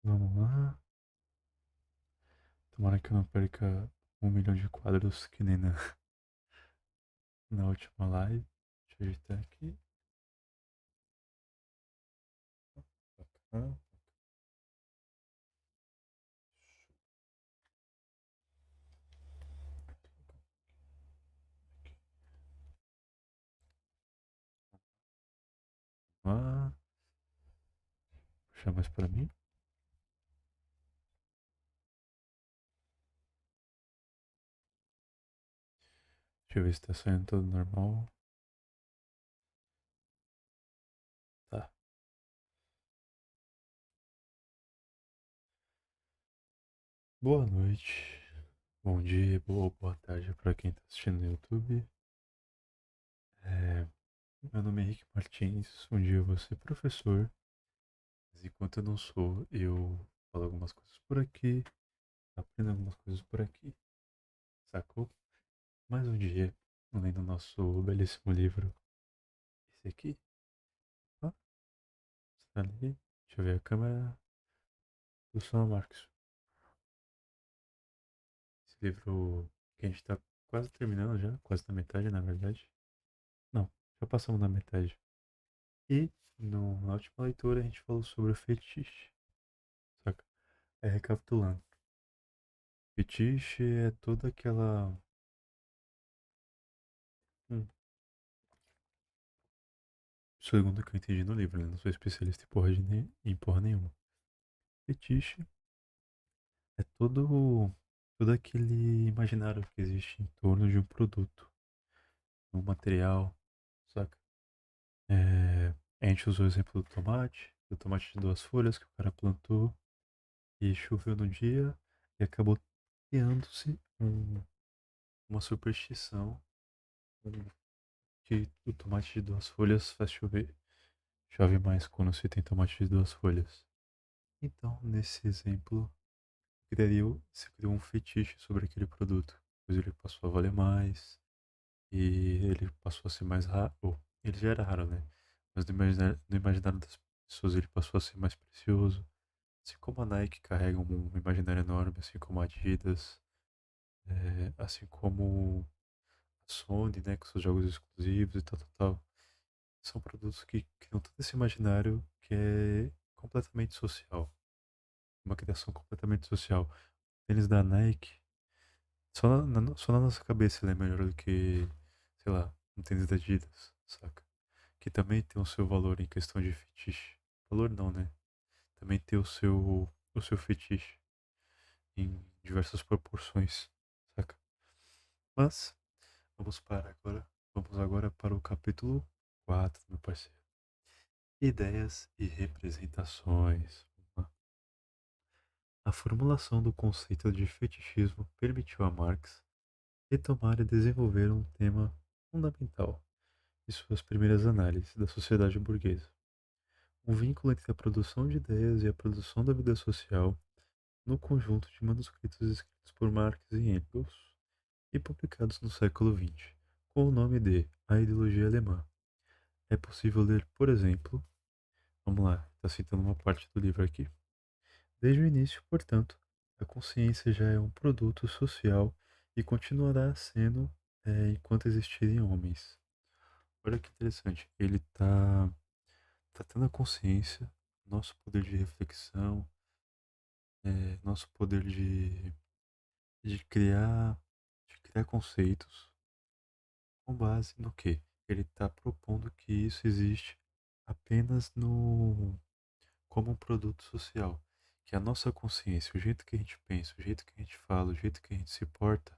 Vamos lá. Tomara que eu não perca 1 milhão de quadros que nem na última live. Deixa eu ajeitar aqui. Ah, ah, puxar mais pra mim. Deixa eu ver se tá saindo tudo normal. Tá. Boa noite. Bom dia, boa tarde pra quem tá assistindo no YouTube. É, meu nome é Henrique Martins. Um dia eu vou ser professor. Mas enquanto eu não sou, eu falo algumas coisas por aqui. Aprendo algumas coisas por aqui. Sacou? Mais um dia, além do nosso belíssimo livro. Esse aqui. Ó, está ali. Deixa eu ver a câmera do São Marcos. Esse livro que a gente está quase terminando já, quase na metade, na verdade. Não, já passamos na metade. E na última leitura a gente falou sobre o fetiche. Saca? Recapitulando. Fetiche é toda aquela. Hum, segundo o que eu entendi no livro, né? Não sou especialista em porra nenhuma. Fetiche é todo aquele imaginário que existe em torno de um produto, um material, saca? É, a gente usou o exemplo do tomate de 2 folhas que o cara plantou e choveu no dia e acabou criando-se uma superstição que o tomate de 2 folhas faz chover. Chove mais quando se tem tomate de 2 folhas. Então, nesse exemplo, se criou um fetiche sobre aquele produto, pois ele passou a valer mais, e ele passou a ser mais raro. Ele já era raro, né? Mas no imaginário das pessoas ele passou a ser mais precioso. Assim como a Nike carrega um imaginário enorme, assim como a Adidas, assim como a Sony, né, com seus jogos exclusivos e tal, tal, tal. São produtos que criam todo esse imaginário que é completamente social. Uma criação completamente social. O tênis da Nike, só na nossa cabeça ele é melhor do que, sei lá, um tênis da Adidas, saca? Que também tem o seu valor em questão de fetiche. Valor não, né? Também tem o seu fetiche em diversas proporções, saca? Mas vamos agora para o capítulo 4, meu parceiro. Ideias e representações. A formulação do conceito de fetichismo permitiu a Marx retomar e desenvolver um tema fundamental de suas primeiras análises da sociedade burguesa. O vínculo entre a produção de ideias e a produção da vida social no conjunto de manuscritos escritos por Marx e Engels e publicados no século XX, com o nome de A Ideologia Alemã. É possível ler, por exemplo, vamos lá, está citando uma parte do livro aqui. Desde o início, portanto, a consciência já é um produto social e continuará sendo enquanto existirem homens. Olha que interessante, ele tá tendo a consciência, nosso poder de reflexão, nosso poder de criar, de criar conceitos com base no quê? Ele está propondo que isso existe apenas no como um produto social, que a nossa consciência, o jeito que a gente pensa, o jeito que a gente fala, o jeito que a gente se porta,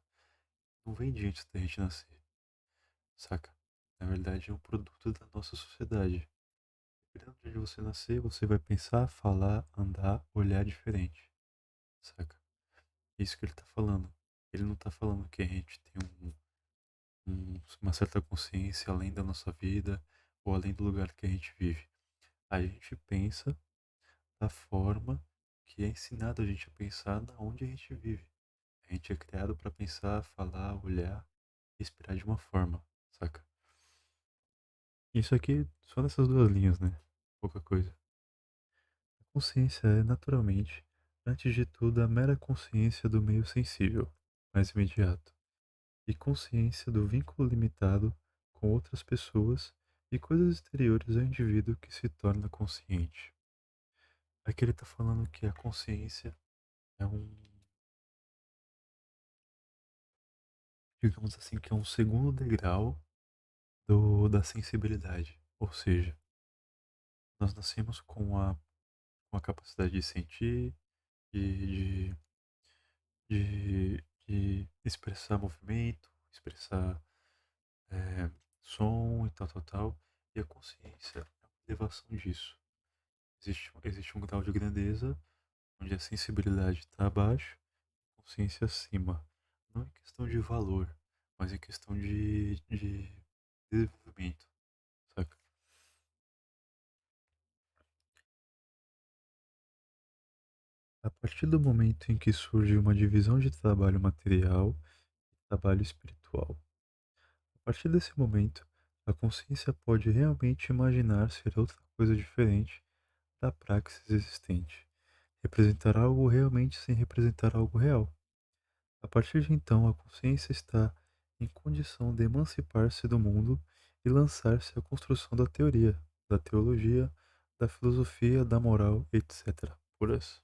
não vem de antes da gente nascer, saca? Na verdade, é um produto da nossa sociedade. Dependendo de onde você nascer, você vai pensar, falar, andar, olhar diferente, saca? É isso que ele está falando. Ele não está falando que a gente tem uma certa consciência além da nossa vida ou além do lugar que a gente vive. A gente pensa da forma que é ensinado a gente a pensar na onde a gente vive. A gente é criado para pensar, falar, olhar, respirar de uma forma, saca? Isso aqui só nessas 2 linhas, né? Pouca coisa. Consciência é, naturalmente, antes de tudo, a mera consciência do meio sensível, mais imediato, e consciência do vínculo limitado com outras pessoas e coisas exteriores ao indivíduo que se torna consciente. Aqui ele está falando que a consciência é digamos assim, que é um segundo degrau da sensibilidade. Ou seja, nós nascemos com a capacidade de sentir, de, de expressar movimento, expressar som e tal, tal, tal. E a consciência é uma elevação disso. Existe um grau de grandeza onde a sensibilidade está abaixo, a consciência acima. Não em questão de valor, mas em questão de desenvolvimento, saca? A partir do momento em que surge uma divisão de trabalho material e trabalho espiritual. A partir desse momento, a consciência pode realmente imaginar ser outra coisa diferente da praxis existente, representar algo realmente sem representar algo real. A partir de então, a consciência está em condição de emancipar-se do mundo e lançar-se à construção da teoria, da teologia, da filosofia, da moral, etc. Puras.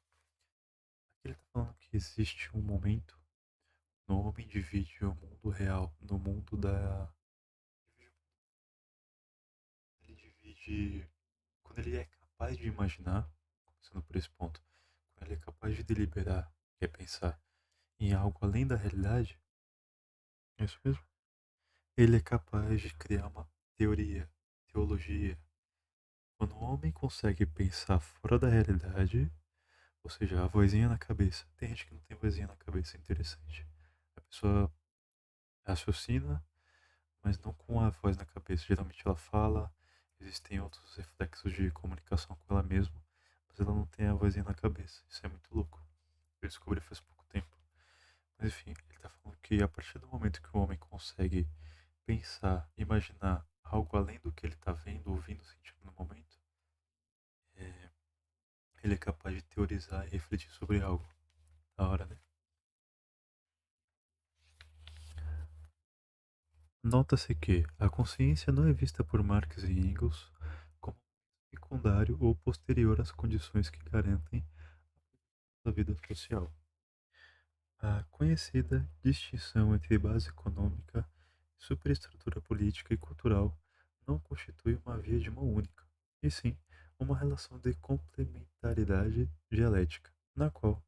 Aqui ele está falando que existe um momento no homem divide o mundo real no mundo da. Ele divide. Quando ele é capaz de imaginar, começando por esse ponto, quando ele é capaz de deliberar, que é pensar em algo além da realidade, é isso mesmo? Ele é capaz de criar uma teoria, teologia. Quando o homem consegue pensar fora da realidade, ou seja, a vozinha na cabeça. Tem gente que não tem vozinha na cabeça, é interessante. A pessoa raciocina, mas não com a voz na cabeça. Geralmente ela fala, existem outros reflexos de comunicação com ela mesma, mas ela não tem a vozinha na cabeça. Isso é muito louco. Eu descobri faz pouco tempo. Mas enfim, ele está falando que a partir do momento que o homem consegue pensar, imaginar algo além do que ele está vendo, ouvindo, sentindo no momento, é, ele é capaz de teorizar e refletir sobre algo. Da hora, né? Nota-se que a consciência não é vista por Marx e Engels como secundário ou posterior às condições que garantem a vida social. A conhecida distinção entre base econômica, superestrutura política e cultural não constitui uma via de mão única, e sim uma relação de complementaridade dialética, na qual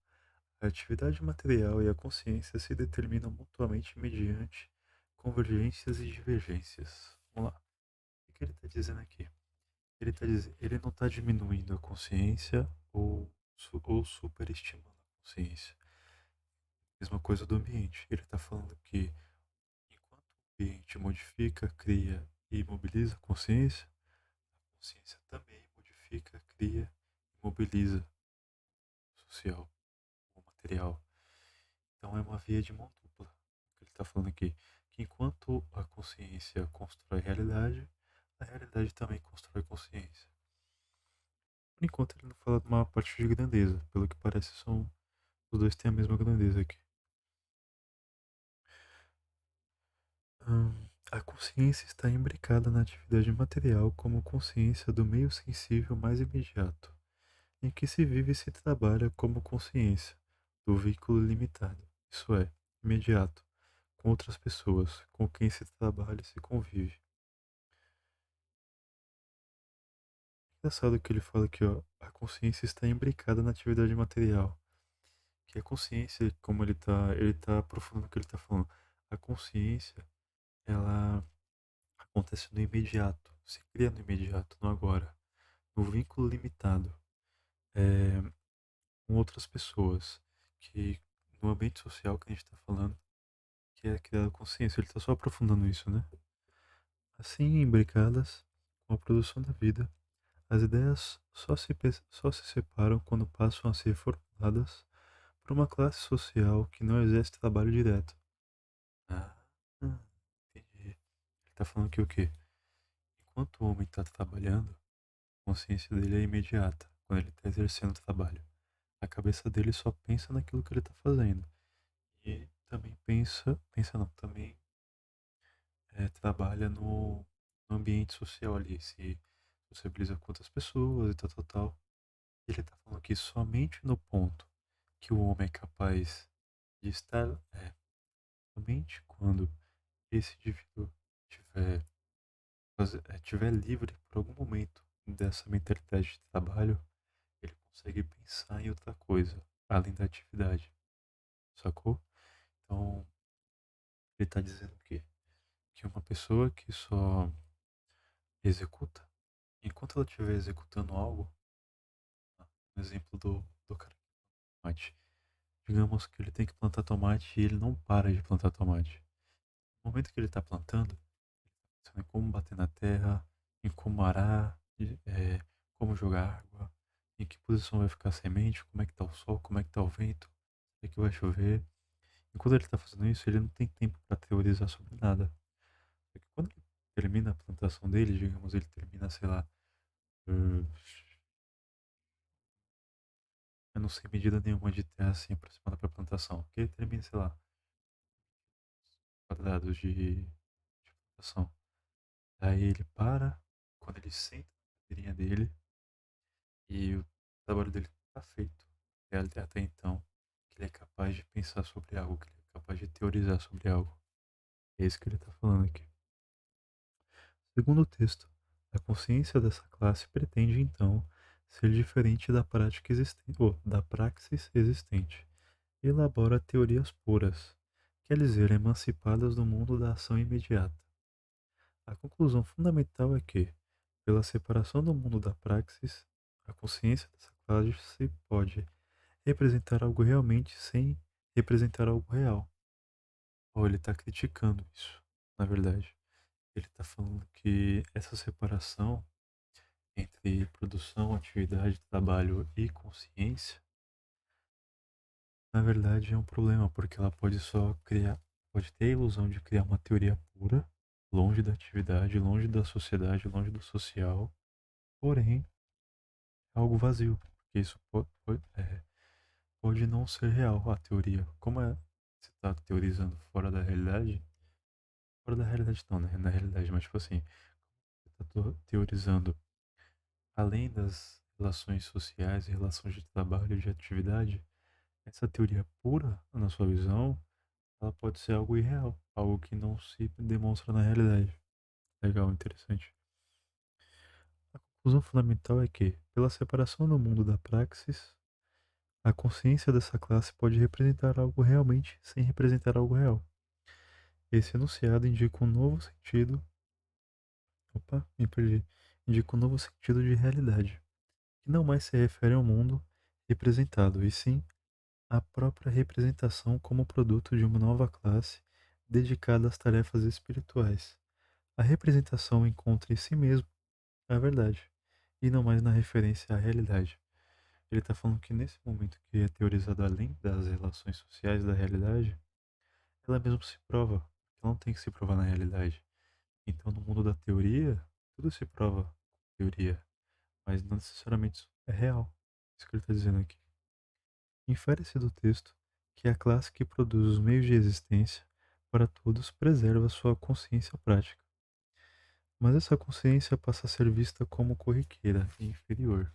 a atividade material e a consciência se determinam mutuamente mediante convergências e divergências. Vamos lá. O que ele está dizendo aqui? Ele não está diminuindo a consciência ou superestimando a consciência. Mesma coisa do ambiente. Ele está falando que enquanto o ambiente modifica, cria e mobiliza a consciência também modifica, cria e mobiliza o social, o material. Então é uma via de mão dupla. O que ele está falando aqui, que enquanto a consciência constrói a realidade também constrói consciência. Por enquanto ele não fala de uma parte de grandeza, pelo que parece são os dois têm a mesma grandeza aqui. A consciência está imbricada na atividade material como consciência do meio sensível mais imediato, em que se vive e se trabalha como consciência do vínculo limitado, isso é, imediato, com outras pessoas, com quem se trabalha e se convive. Engraçado que ele fala aqui, ó, a consciência está imbricada na atividade material, que a consciência, como ele tá aprofundando o que ele está falando, a consciência, ela acontece no imediato, se cria no imediato, no agora, no vínculo limitado, é, com outras pessoas, que no ambiente social que a gente está falando, que é criar consciência, ele está só aprofundando isso, né? Assim, imbricadas com a produção da vida, as ideias só se separam quando passam a ser formuladas por uma classe social que não exerce trabalho direto. Ah, entendi. Ele está falando que o quê? Enquanto o homem está trabalhando, a consciência dele é imediata. quando ele está exercendo o trabalho. A cabeça dele só pensa naquilo que ele está fazendo. E também pensa não, também trabalha no ambiente social ali, se sociabiliza com outras pessoas e tal, tal, tal. Ele está falando que somente no ponto que o homem é capaz de estar, somente quando esse indivíduo tiver, tiver livre por algum momento dessa mentalidade de trabalho, ele consegue pensar em outra coisa, além da atividade, sacou? Então, ele está dizendo que uma pessoa que só executa, enquanto ela estiver executando algo, no exemplo do cara que planta tomate, digamos que ele tem que plantar tomate e ele não para de plantar tomate. No momento que ele está plantando, pensando em como bater na terra, em como arar, como jogar água, em que posição vai ficar a semente, como é que tá o sol, como é que tá o vento, se é que vai chover. Enquanto ele está fazendo isso, ele não tem tempo para teorizar sobre nada. Porque quando ele termina a plantação dele, digamos, ele termina, sei lá, eh, eu não sei medida nenhuma de terra assim aproximada para plantação. Que ele termina, sei lá, quadrados de plantação. Aí ele para, quando ele senta na cadeirinha dele e o trabalho dele está feito. Até então, que ele é capaz de pensar sobre algo, que ele é capaz de teorizar sobre algo. É isso que ele está falando aqui. Segundo o texto, a consciência dessa classe pretende, então, ser diferente da prática existente, ou da praxis existente. Elabora teorias puras, quer dizer, emancipadas do mundo da ação imediata. A conclusão fundamental é que, pela separação do mundo da praxis, a consciência dessa classe pode representar algo realmente sem representar algo real. Ou ele está criticando isso, na verdade. Ele está falando que essa separação entre produção, atividade, trabalho e consciência, na verdade é um problema, porque ela pode só criar, pode ter a ilusão de criar uma teoria pura, longe da atividade, longe da sociedade, longe do social, porém é algo vazio, porque isso pode não ser real, a teoria. Como você está teorizando fora da realidade não, né? Na realidade, mas tipo assim, você está teorizando além das relações sociais e relações de trabalho e de atividade, essa teoria pura, na sua visão, ela pode ser algo irreal, algo que não se demonstra na realidade. Legal, interessante. A conclusão fundamental é que, pela separação do mundo da praxis, a consciência dessa classe pode representar algo realmente sem representar algo real. Esse enunciado indica um novo sentido. Opa, me perdi. Indica um novo sentido de realidade, que não mais se refere ao mundo representado, e sim à própria representação como produto de uma nova classe dedicada às tarefas espirituais. A representação encontra em si mesmo a verdade, e não mais na referência à realidade. Ele está falando que nesse momento que é teorizado além das relações sociais da realidade, ela mesmo se prova, ela não tem que se provar na realidade. Então, no mundo da teoria, tudo se prova com teoria, mas não necessariamente isso é real. Isso que ele está dizendo aqui. Infere-se do texto que a classe que produz os meios de existência para todos preserva sua consciência prática, mas essa consciência passa a ser vista como corriqueira e inferior.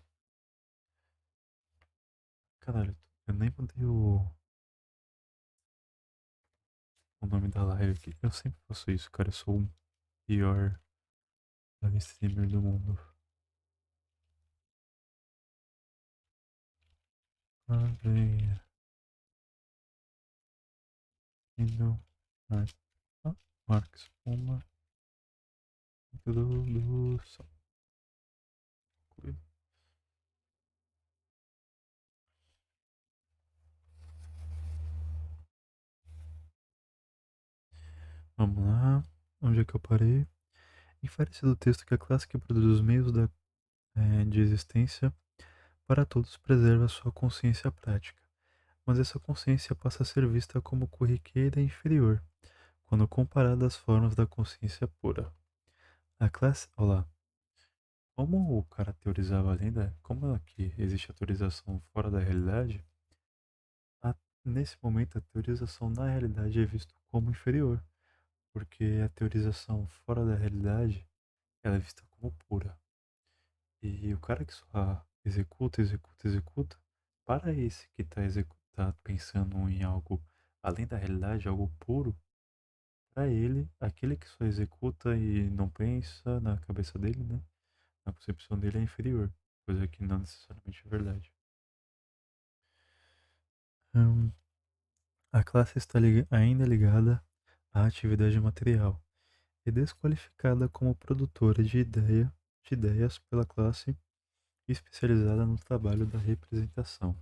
Caralho, eu nem mandei o nome da live aqui. Eu sempre faço isso, cara. Eu sou o pior live streamer do mundo. Aveia, Kindle, Marx, uma introdução. Vamos lá. Onde é que eu parei? Infere-se do texto que a classe que produz os meios de existência para todos preserva sua consciência prática, mas essa consciência passa a ser vista como corriqueira e inferior, quando comparada às formas da consciência pura. A classe, olá, Como o cara teorizava além da. Como é que existe a teorização fora da realidade, a- nesse momento a teorização na realidade é visto como inferior, porque a teorização fora da realidade ela é vista como pura. E o cara que só executa, executa, executa, para esse que está tá pensando em algo além da realidade, algo puro, para ele, aquele que só executa e não pensa na cabeça dele, né? Na concepção dele é inferior, coisa que não necessariamente é verdade. Hum, a classe está ainda ligada à atividade material e desqualificada como produtora de ideias pela classe especializada no trabalho da representação.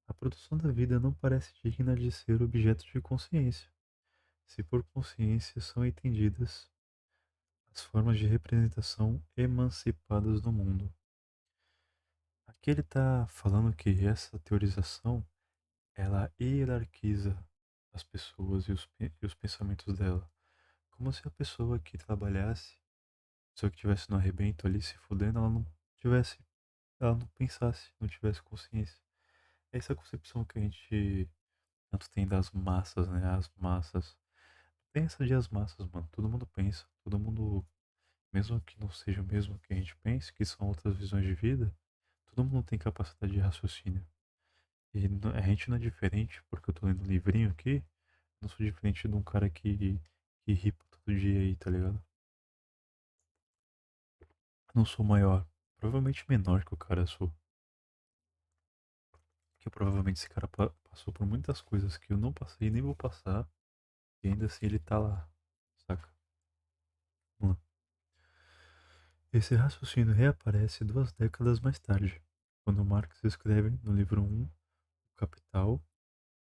A produção da vida não parece digna de ser objeto de consciência, se por consciência são entendidas as formas de representação emancipadas do mundo. Aqui ele está falando que essa teorização ela hierarquiza as pessoas e os pensamentos dela, como se a pessoa que trabalhasse, a pessoa que estivesse no arrebento ali se fudendo, tivesse, ela não pensasse, não tivesse consciência. Essa concepção que a gente tanto tem das massas, né? As massas. Pensa de as massas, mano. Todo mundo pensa. Todo mundo, mesmo que não seja o mesmo que a gente pense, que são outras visões de vida, todo mundo tem capacidade de raciocínio. E a gente não é diferente, porque eu tô lendo um livrinho aqui, não sou diferente de um cara que ripa todo dia aí, tá ligado? Não sou maior. Provavelmente menor que o cara sou. Porque provavelmente esse cara passou por muitas coisas que eu não passei e nem vou passar. E ainda assim ele tá lá. Saca? Vamos lá. Esse raciocínio reaparece 2 décadas mais tarde, quando Marx escreve no livro 1, O Capital,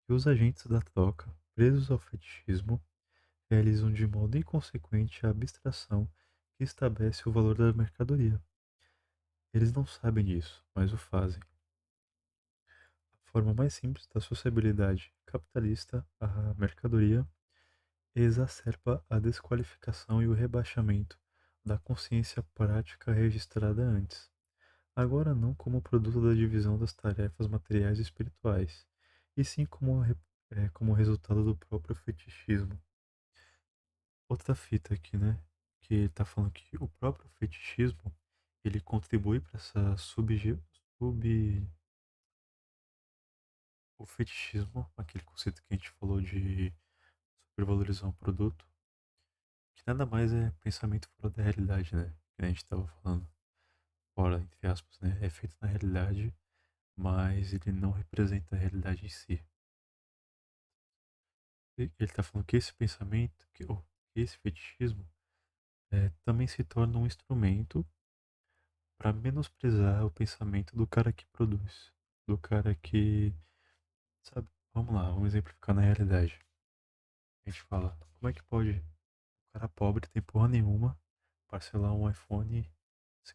que os agentes da troca, presos ao fetichismo, realizam de modo inconsequente a abstração que estabelece o valor da mercadoria. Eles não sabem disso, mas o fazem. A forma mais simples da sociabilidade capitalista à mercadoria exacerba a desqualificação e o rebaixamento da consciência prática registrada antes. Agora não como produto da divisão das tarefas materiais e espirituais, e sim como resultado do próprio fetichismo. Outra fita aqui, né? Que ele tá falando que o próprio fetichismo ele contribui para essa o fetichismo, aquele conceito que a gente falou de supervalorizar um produto, que nada mais é pensamento fora da realidade, né? Que a gente estava falando, fora, entre aspas, né? É feito na realidade, mas ele não representa a realidade em si. Ele está falando que esse pensamento, que esse fetichismo, também se torna um instrumento para menosprezar o pensamento do cara que produz, do cara que, sabe? Vamos lá, vamos exemplificar na realidade. A gente fala, como é que pode o cara pobre tem porra nenhuma parcelar um iPhone,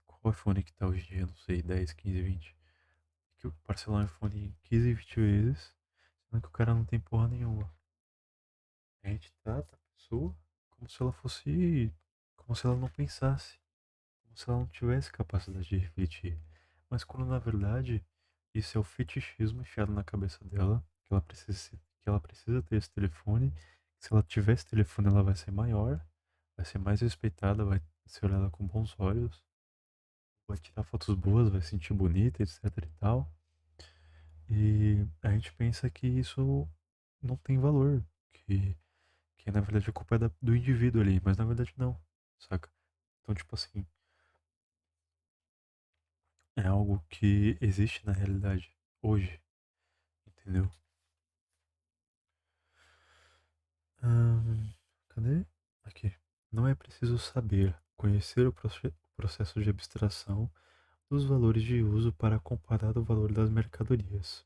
qual iPhone que tá hoje em dia, não sei, 10, 15, 20, que parcelar um iPhone em 15, 20 vezes, sendo que o cara não tem porra nenhuma. A gente trata a pessoa como se ela fosse, como se ela não pensasse, como se ela não tivesse capacidade de refletir. Mas quando na verdade isso é o fetichismo enfiado na cabeça dela, que ela precisa ter esse telefone, que se ela tiver esse telefone ela vai ser maior, vai ser mais respeitada, vai ser olhada com bons olhos, vai tirar fotos boas, vai se sentir bonita, etc e tal. E a gente pensa que isso não tem valor, que na verdade a culpa é do indivíduo ali, mas na verdade não, saca? Então, tipo assim, é algo que existe na realidade hoje, entendeu? Ahn, cadê? Aqui. Não é preciso saber, conhecer o processo de abstração dos valores de uso para comparar o valor das mercadorias,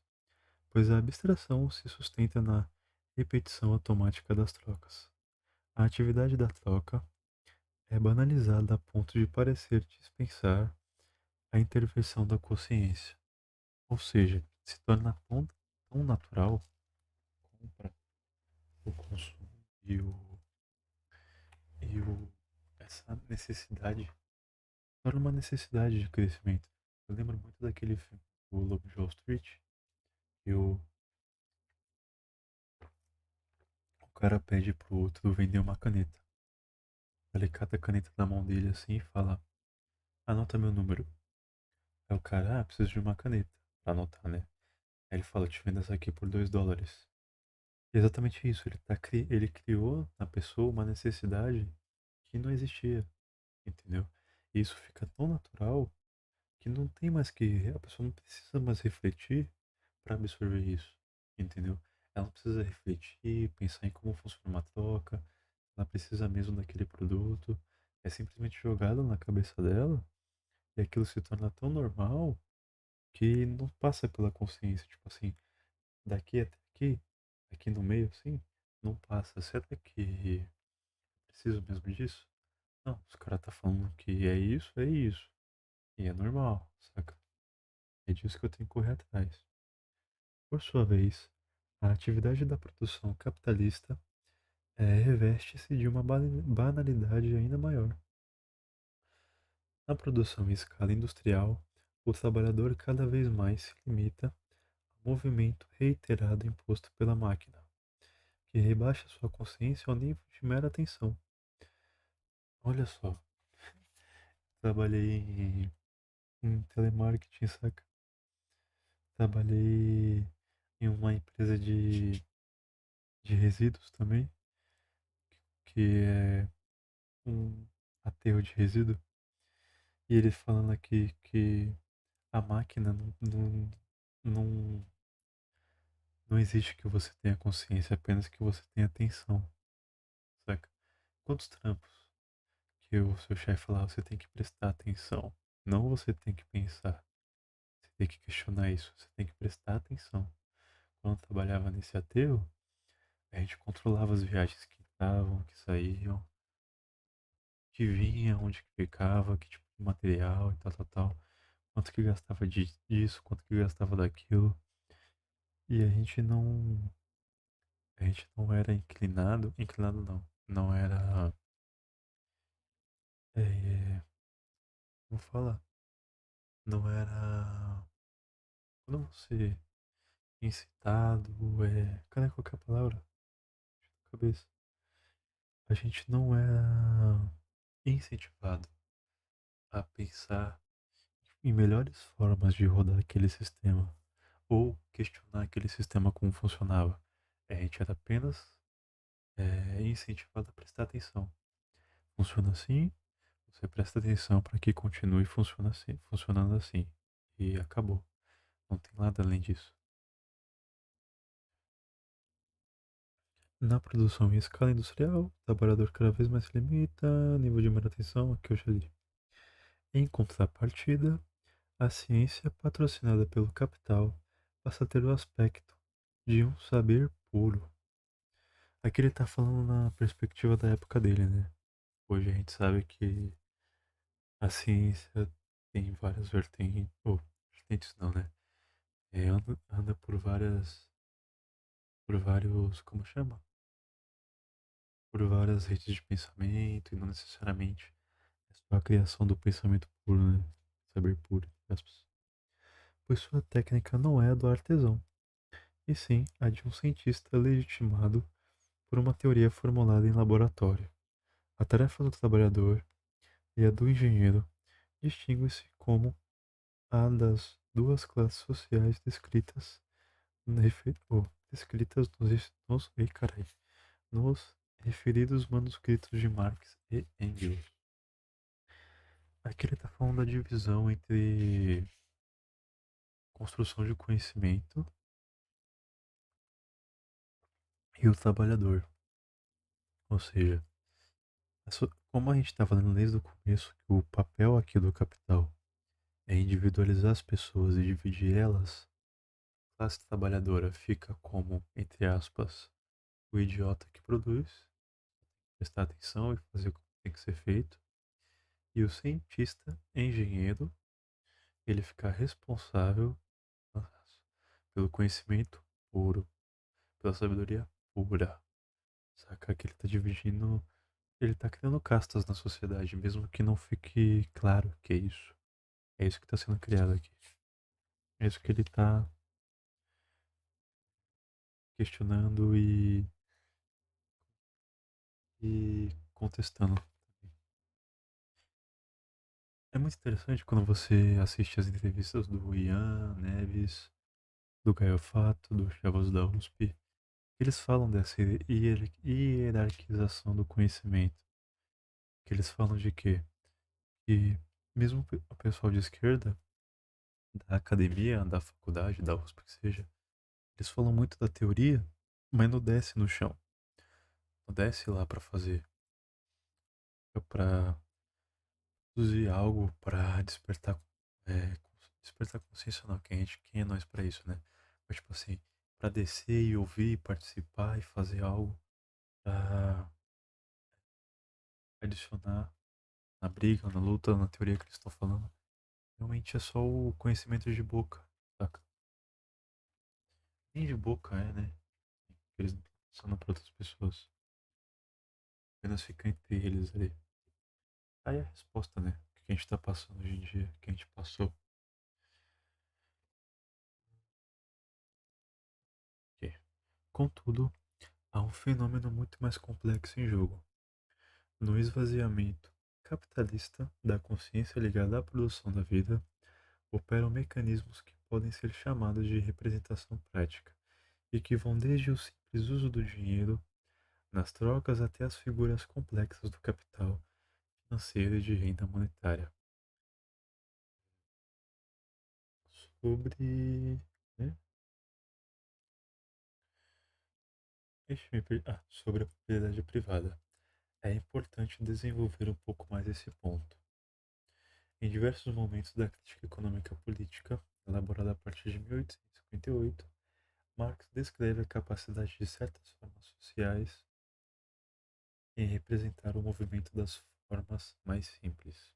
pois a abstração se sustenta na repetição automática das trocas. A atividade da troca é banalizada a ponto de parecer dispensar a intervenção da consciência. Ou seja, se torna tão natural a compra, o consumo e essa necessidade. para uma necessidade de crescimento. Eu lembro muito daquele filme, O Lobo de Wall Street, e o cara pede pro outro vender uma caneta. Ele cata a caneta da mão dele assim e fala: Anota meu número. Aí o cara, preciso de uma caneta pra anotar, né? Aí ele fala: Te vendo essa aqui por US$ 2. E é exatamente isso, ele criou na pessoa uma necessidade que não existia, entendeu? E isso fica tão natural que não tem mais que. A pessoa não precisa mais refletir para absorver isso, entendeu? Ela não precisa refletir, pensar em como funciona uma troca, ela precisa mesmo daquele produto. É simplesmente jogado na cabeça dela e aquilo se torna tão normal que não passa pela consciência. Tipo assim, daqui até aqui, aqui no meio, assim, não passa. Será que preciso mesmo disso? Não, os caras tá falando que é isso, é isso. E é normal, saca? É disso que eu tenho que correr atrás. Por sua vez, a atividade da produção capitalista reveste-se de uma banalidade ainda maior. Na produção em escala industrial, o trabalhador cada vez mais se limita ao movimento reiterado imposto pela máquina, que rebaixa sua consciência ao nível de mera atenção. Olha só, trabalhei em telemarketing, saca? Trabalhei em uma empresa de resíduos também, que é um aterro de resíduo. E ele falando aqui que a máquina não, não existe que você tenha consciência, apenas que você tenha atenção, saca? Quantos trampos que o seu chefe falar, você tem que prestar atenção. Não você tem que pensar, você tem que questionar isso, você tem que prestar atenção. Quando eu trabalhava nesse aterro, a gente controlava as viagens que entravam, que saíam, que vinha, onde que ficava, que tipo de material e tal, tal, tal. Quanto que gastava disso, quanto que gastava daquilo. E a gente não era inclinado não, não era, vou falar, não era, quando você incitado, cadê qualquer palavra? Cabeça. A gente não era incentivado a pensar em melhores formas de rodar aquele sistema ou questionar aquele sistema como funcionava. A gente era apenas incentivado a prestar atenção. Funciona assim, você presta atenção para que continue funcionando assim. E acabou. Não tem nada além disso. Na produção em escala industrial, o trabalhador cada vez mais se limita, nível de manutenção, aqui eu já li. Em contrapartida, a ciência patrocinada pelo capital passa a ter o aspecto de um saber puro. Aqui ele está falando na perspectiva da época dele, né? Hoje a gente sabe que a ciência tem várias vertentes, ou vertentes não, né? Anda por vários, como chama? Por várias redes de pensamento e não necessariamente é só a criação do pensamento puro, né? Saber puro, entre aspas. Pois sua técnica não é a do artesão, e sim a de um cientista legitimado por uma teoria formulada em laboratório. A tarefa do trabalhador e a do engenheiro distingue-se como a das duas classes sociais descritas nos referidos manuscritos de Marx e Engels. Aqui ele está falando da divisão entre construção de conhecimento e o trabalhador. Ou seja, como a gente está falando desde o começo, que o papel aqui do capital é individualizar as pessoas e dividir elas, a classe trabalhadora fica como, entre aspas, o idiota que produz, prestar atenção e fazer o que tem que ser feito, e o cientista, engenheiro, ele fica responsável pelo conhecimento puro, pela sabedoria pura. Saca que ele está dividindo Ele tá criando castas na sociedade, mesmo que não fique claro que é isso. É isso que tá sendo criado aqui. É isso que ele tá questionando e contestando. É muito interessante quando você assiste as entrevistas do Ian Neves, do Caio Fato, do Chavos da USP. Eles falam dessa hierarquização do conhecimento. Que eles falam de quê? Que mesmo o pessoal de esquerda, da academia, da faculdade, da USP, que seja, eles falam muito da teoria, mas não desce no chão. Não desce lá para fazer, para produzir algo, para despertar, é, despertar consciência não, quem é nós para isso, né? Mas tipo assim, para descer e ouvir, participar e fazer algo, pra adicionar na briga, na luta, na teoria que eles estão falando. Realmente é só o conhecimento de boca, saca? Nem de boca é, né? Eles não estão passando para outras pessoas. Apenas fica entre eles ali. Aí é a resposta, né? O que a gente tá passando hoje em dia, o que a gente passou. Ok. Contudo, há um fenômeno muito mais complexo em jogo. No esvaziamento capitalista da consciência ligada à produção da vida, operam mecanismos que podem ser chamados de representação prática e que vão desde o simples uso do dinheiro nas trocas até as figuras complexas do capital financeiro e de renda monetária. Sobre. Né? Sobre a propriedade privada. É importante desenvolver um pouco mais esse ponto. Em diversos momentos da crítica econômica política, elaborada a partir de 1858, Marx descreve a capacidade de certas formas sociais em representar o movimento das formas mais simples,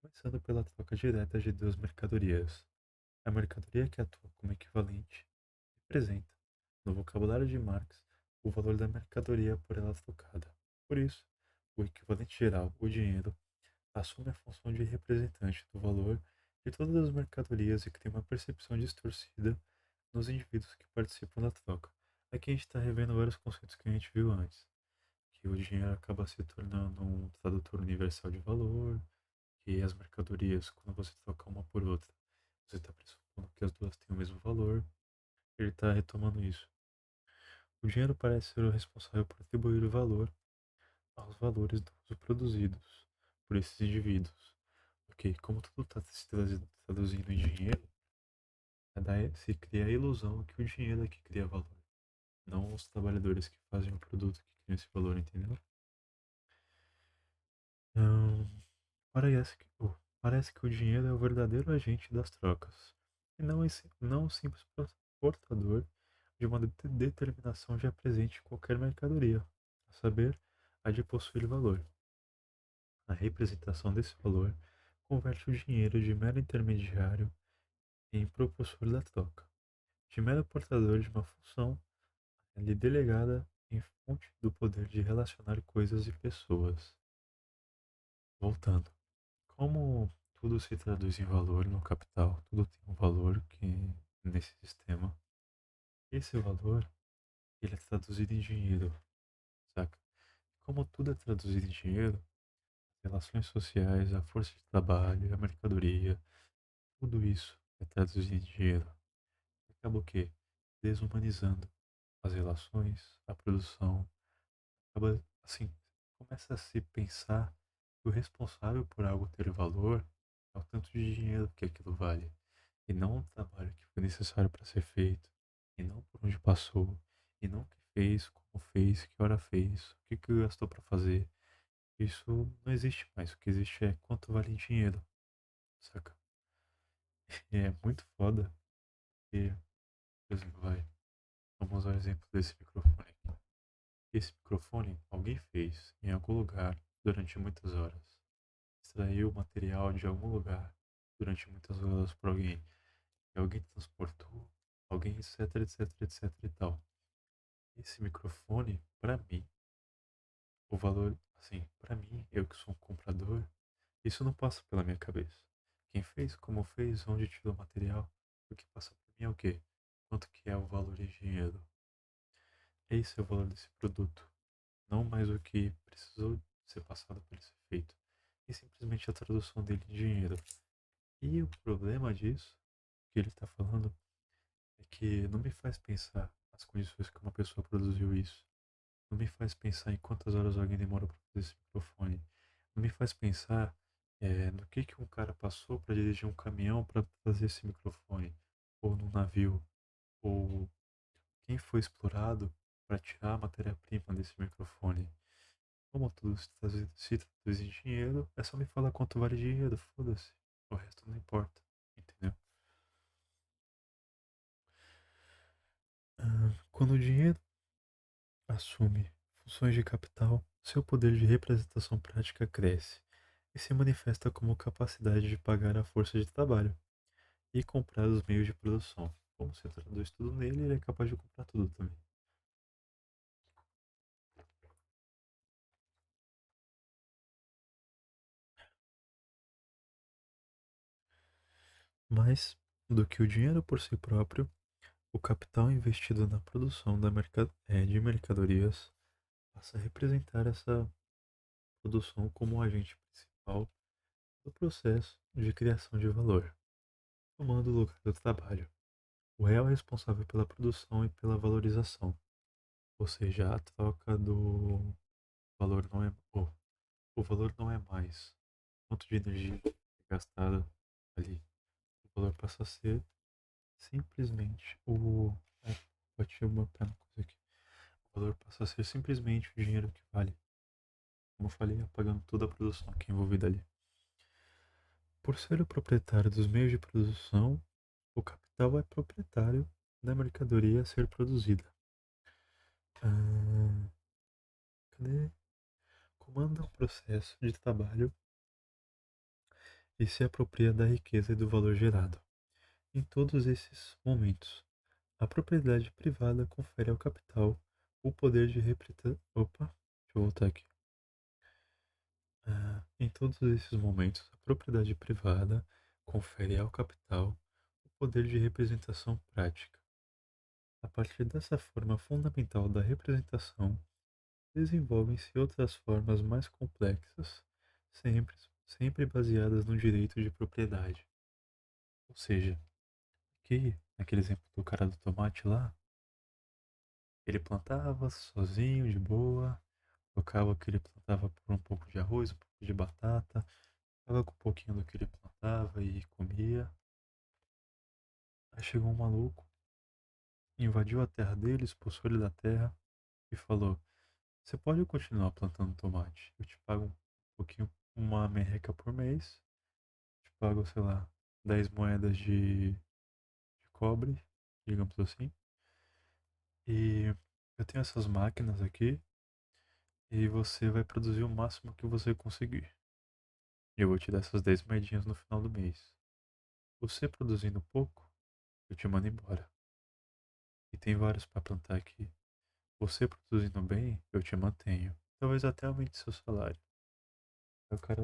começando pela troca direta de duas mercadorias. A mercadoria que atua como equivalente representa, no vocabulário de Marx, o valor da mercadoria por ela trocada. Por isso, o equivalente geral, o dinheiro, assume a função de representante do valor de todas as mercadorias e cria uma percepção distorcida nos indivíduos que participam da troca. Aqui a gente está revendo vários conceitos que a gente viu antes, que o dinheiro acaba se tornando um tradutor universal de valor, que as mercadorias, quando você troca uma por outra, você está pressupondo que as duas têm o mesmo valor. Ele está retomando isso. O dinheiro parece ser o responsável por atribuir o valor aos valores do uso produzidos por esses indivíduos. Ok, como tudo está se traduzindo em dinheiro, daí se cria a ilusão que o dinheiro é que cria valor, não os trabalhadores que fazem o produto que criam esse valor, entendeu? Então, parece que o dinheiro é o verdadeiro agente das trocas, e não o simples portador de uma determinação já presente em qualquer mercadoria, a saber, a de possuir valor. A representação desse valor converte o dinheiro de mero intermediário em propulsor da troca, de mero portador de uma função a lhe delegada em fonte do poder de relacionar coisas e pessoas. Voltando, como tudo se traduz em valor no capital, tudo tem um valor que nesse sistema, esse valor ele é traduzido em dinheiro, saca? Como tudo é traduzido em dinheiro, relações sociais, a força de trabalho, a mercadoria, tudo isso é traduzido em dinheiro. Acaba o quê? Desumanizando as relações, a produção. Acaba, assim, começa a se pensar que o responsável por algo ter valor é o tanto de dinheiro que aquilo vale, e não o trabalho que foi necessário para ser feito, e não por onde passou, e não o que fez, como fez, que hora fez, o que gastou para fazer. Isso não existe mais. O que existe é quanto vale em dinheiro, saca? E é muito foda. E, por exemplo, vamos usar o exemplo desse microfone aqui. Esse microfone alguém fez em algum lugar durante muitas horas. Extraiu o material de algum lugar durante muitas horas por alguém. E alguém transportou, alguém, etc, etc, etc e tal. Esse microfone, para mim, O valor, assim, para mim, eu que sou um comprador, isso não passa pela minha cabeça. Quem fez, como fez, onde tirou o material, o que passa por mim é o quê? Quanto que é o valor em dinheiro? Esse é o valor desse produto, não mais o que precisou ser passado para ele ser feito, e simplesmente a tradução dele em dinheiro. E o problema disso, que ele está falando, é que não me faz pensar as condições que uma pessoa produziu isso. Não me faz pensar em quantas horas alguém demorou para fazer esse microfone. Não me faz pensar no que um cara passou para dirigir um caminhão para fazer esse microfone. Ou num navio. Ou quem foi explorado para tirar a matéria-prima desse microfone. Como tudo se traduz em dinheiro, é só me falar quanto vale dinheiro, foda-se. O resto não importa, entendeu? Quando o dinheiro assume funções de capital, seu poder de representação prática cresce e se manifesta como capacidade de pagar a força de trabalho e comprar os meios de produção. Como você traduz tudo nele, ele é capaz de comprar tudo também. Mais do que o dinheiro por si próprio, o capital investido na produção de mercadorias passa a representar essa produção como o agente principal do processo de criação de valor, tomando o lugar do trabalho. O real é responsável pela produção e pela valorização, ou seja, a troca do valor não é, o valor não é mais quanto de energia é gastada ali. O valor passa a ser simplesmente bati uma pé na coisa aqui. O valor passa a ser simplesmente o dinheiro que vale. Como eu falei, apagando toda a produção que é envolvida ali. Por ser o proprietário dos meios de produção, o capital é proprietário da mercadoria a ser produzida. Ah, cadê? Comanda o processo de trabalho e se apropria da riqueza e do valor gerado. Em todos esses momentos, a propriedade privada confere ao capital o poder de representar. Opa, deixa eu voltar aqui. Em todos esses momentos, a propriedade privada confere ao capital o poder de representação prática. A partir dessa forma fundamental da representação, desenvolvem-se outras formas mais complexas, sempre, sempre baseadas no direito de propriedade. Ou seja, que, naquele exemplo do cara do tomate lá, ele plantava sozinho, de boa, trocava o que ele plantava por um pouco de arroz, um pouco de batata, ficava com um pouquinho do que ele plantava e comia. Aí chegou um maluco, invadiu a terra dele, expulsou ele da terra e falou: Você pode continuar plantando tomate, eu te pago um pouquinho, uma merreca por mês, te pago, sei lá, 10 moedas de cobre, digamos assim. E eu tenho essas máquinas aqui e você vai produzir o máximo que você conseguir. Eu vou te dar essas 10 moedinhas no final do mês. Você produzindo pouco, eu te mando embora. E tem vários para plantar aqui. Você produzindo bem, eu te mantenho. Talvez até aumente seu salário. O cara,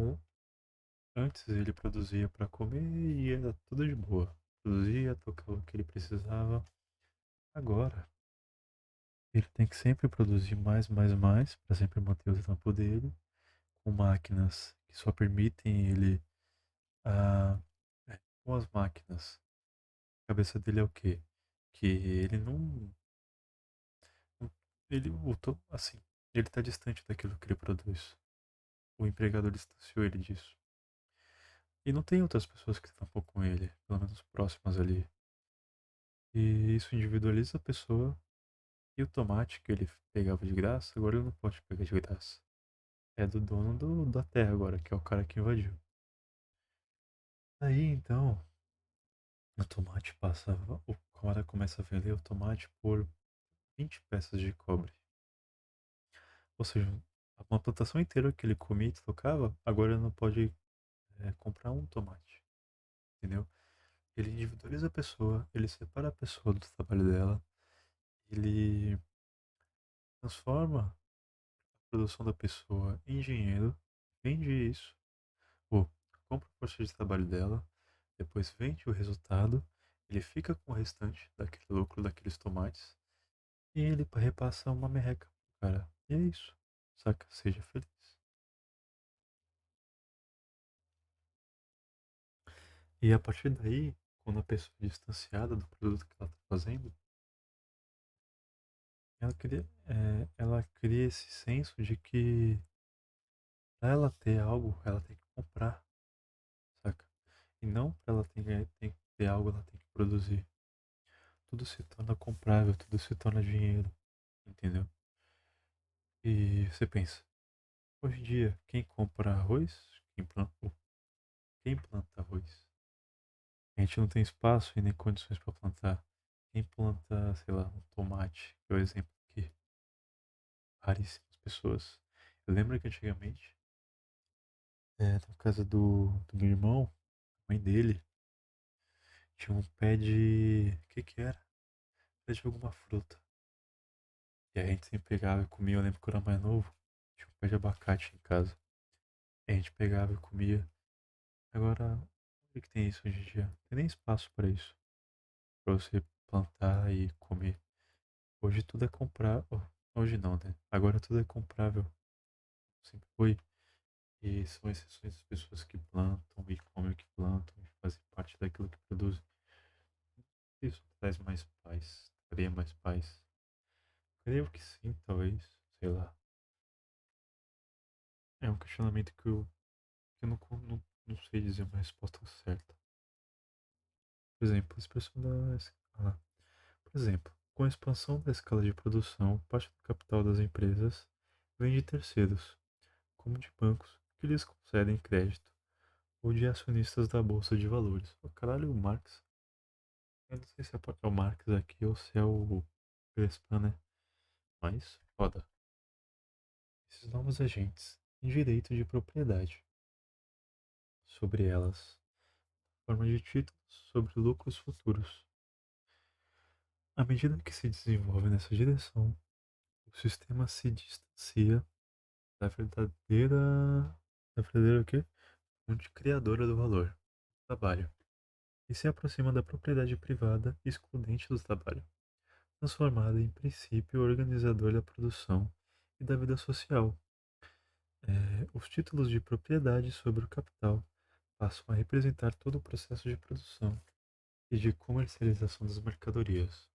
antes ele produzia para comer e era tudo de boa. Produzia, tocava o que ele precisava. Agora, ele tem que sempre produzir mais, mais, mais, para sempre manter o trampo dele, com máquinas que só permitem ele. Ah, com as máquinas, a cabeça dele é o quê? Que ele ele, assim, ele está distante daquilo que ele produz. O empregador distanciou ele disso. E não tem outras pessoas que trampam com ele, pelo menos próximas ali. E isso individualiza a pessoa. E o tomate que ele pegava de graça, agora ele não pode pegar de graça. É do dono da terra agora, que é o cara que invadiu. Aí então, o tomate passa. O cara começa a vender o tomate por 20 peças de cobre. Ou seja, uma plantação inteira que ele comia e tocava, agora ele não pode comprar um tomate. Entendeu? Ele individualiza a pessoa, ele separa a pessoa do trabalho dela, ele transforma a produção da pessoa em dinheiro, vende isso, ou compra a força de trabalho dela, depois vende o resultado, ele fica com o restante daquele lucro daqueles tomates e ele repassa uma merreca pro cara. E é isso. Saca? Seja feliz. E a partir daí, quando a pessoa é distanciada do produto que ela está fazendo, ela cria esse senso de que para ela ter algo, ela tem que comprar, saca? E não para ela tem que ter algo, ela tem que produzir. Tudo se torna comprável, tudo se torna dinheiro, entendeu? E você pensa, hoje em dia, quem compra arroz, quem planta arroz? A gente não tem espaço e nem condições para plantar. Quem planta, sei lá, um tomate, que é o exemplo aqui, raríssimas pessoas. Eu lembro que antigamente, na casa do meu irmão, a mãe dele, tinha um pé de. O que que era? Pé de alguma fruta. E a gente sempre pegava e comia. Eu lembro que eu era mais novo, tinha um pé de abacate em casa. E a gente pegava e comia. Agora, onde que tem isso hoje em dia? Não tem nem espaço para isso. Para você plantar e comer. Hoje tudo é comprar. Hoje não, né? Agora tudo é comprável. Sempre foi. E são exceções as pessoas que plantam e comem o que plantam e fazem parte daquilo que produzem. Isso traz mais paz. Cria mais paz. Creio que sim, talvez. Sei lá. É um questionamento que eu não sei dizer uma resposta certa. Por exemplo, a expressão da escala. Por exemplo, com a expansão da escala de produção, parte do capital das empresas vem de terceiros, como de bancos, que lhes concedem crédito, ou de acionistas da Bolsa de Valores. O caralho, o Marx. Eu não sei se é o Marx aqui ou se é o Crespan, né? Mas, foda. Esses novos agentes têm direito de propriedade sobre elas, forma de títulos sobre lucros futuros. À medida que se desenvolve nessa direção, o sistema se distancia da verdadeira o quê? Fonte criadora do valor, trabalho, e se aproxima da propriedade privada excludente do trabalho, transformada em princípio organizador da produção e da vida social. Os títulos de propriedade sobre o capital passam a representar todo o processo de produção e de comercialização das mercadorias.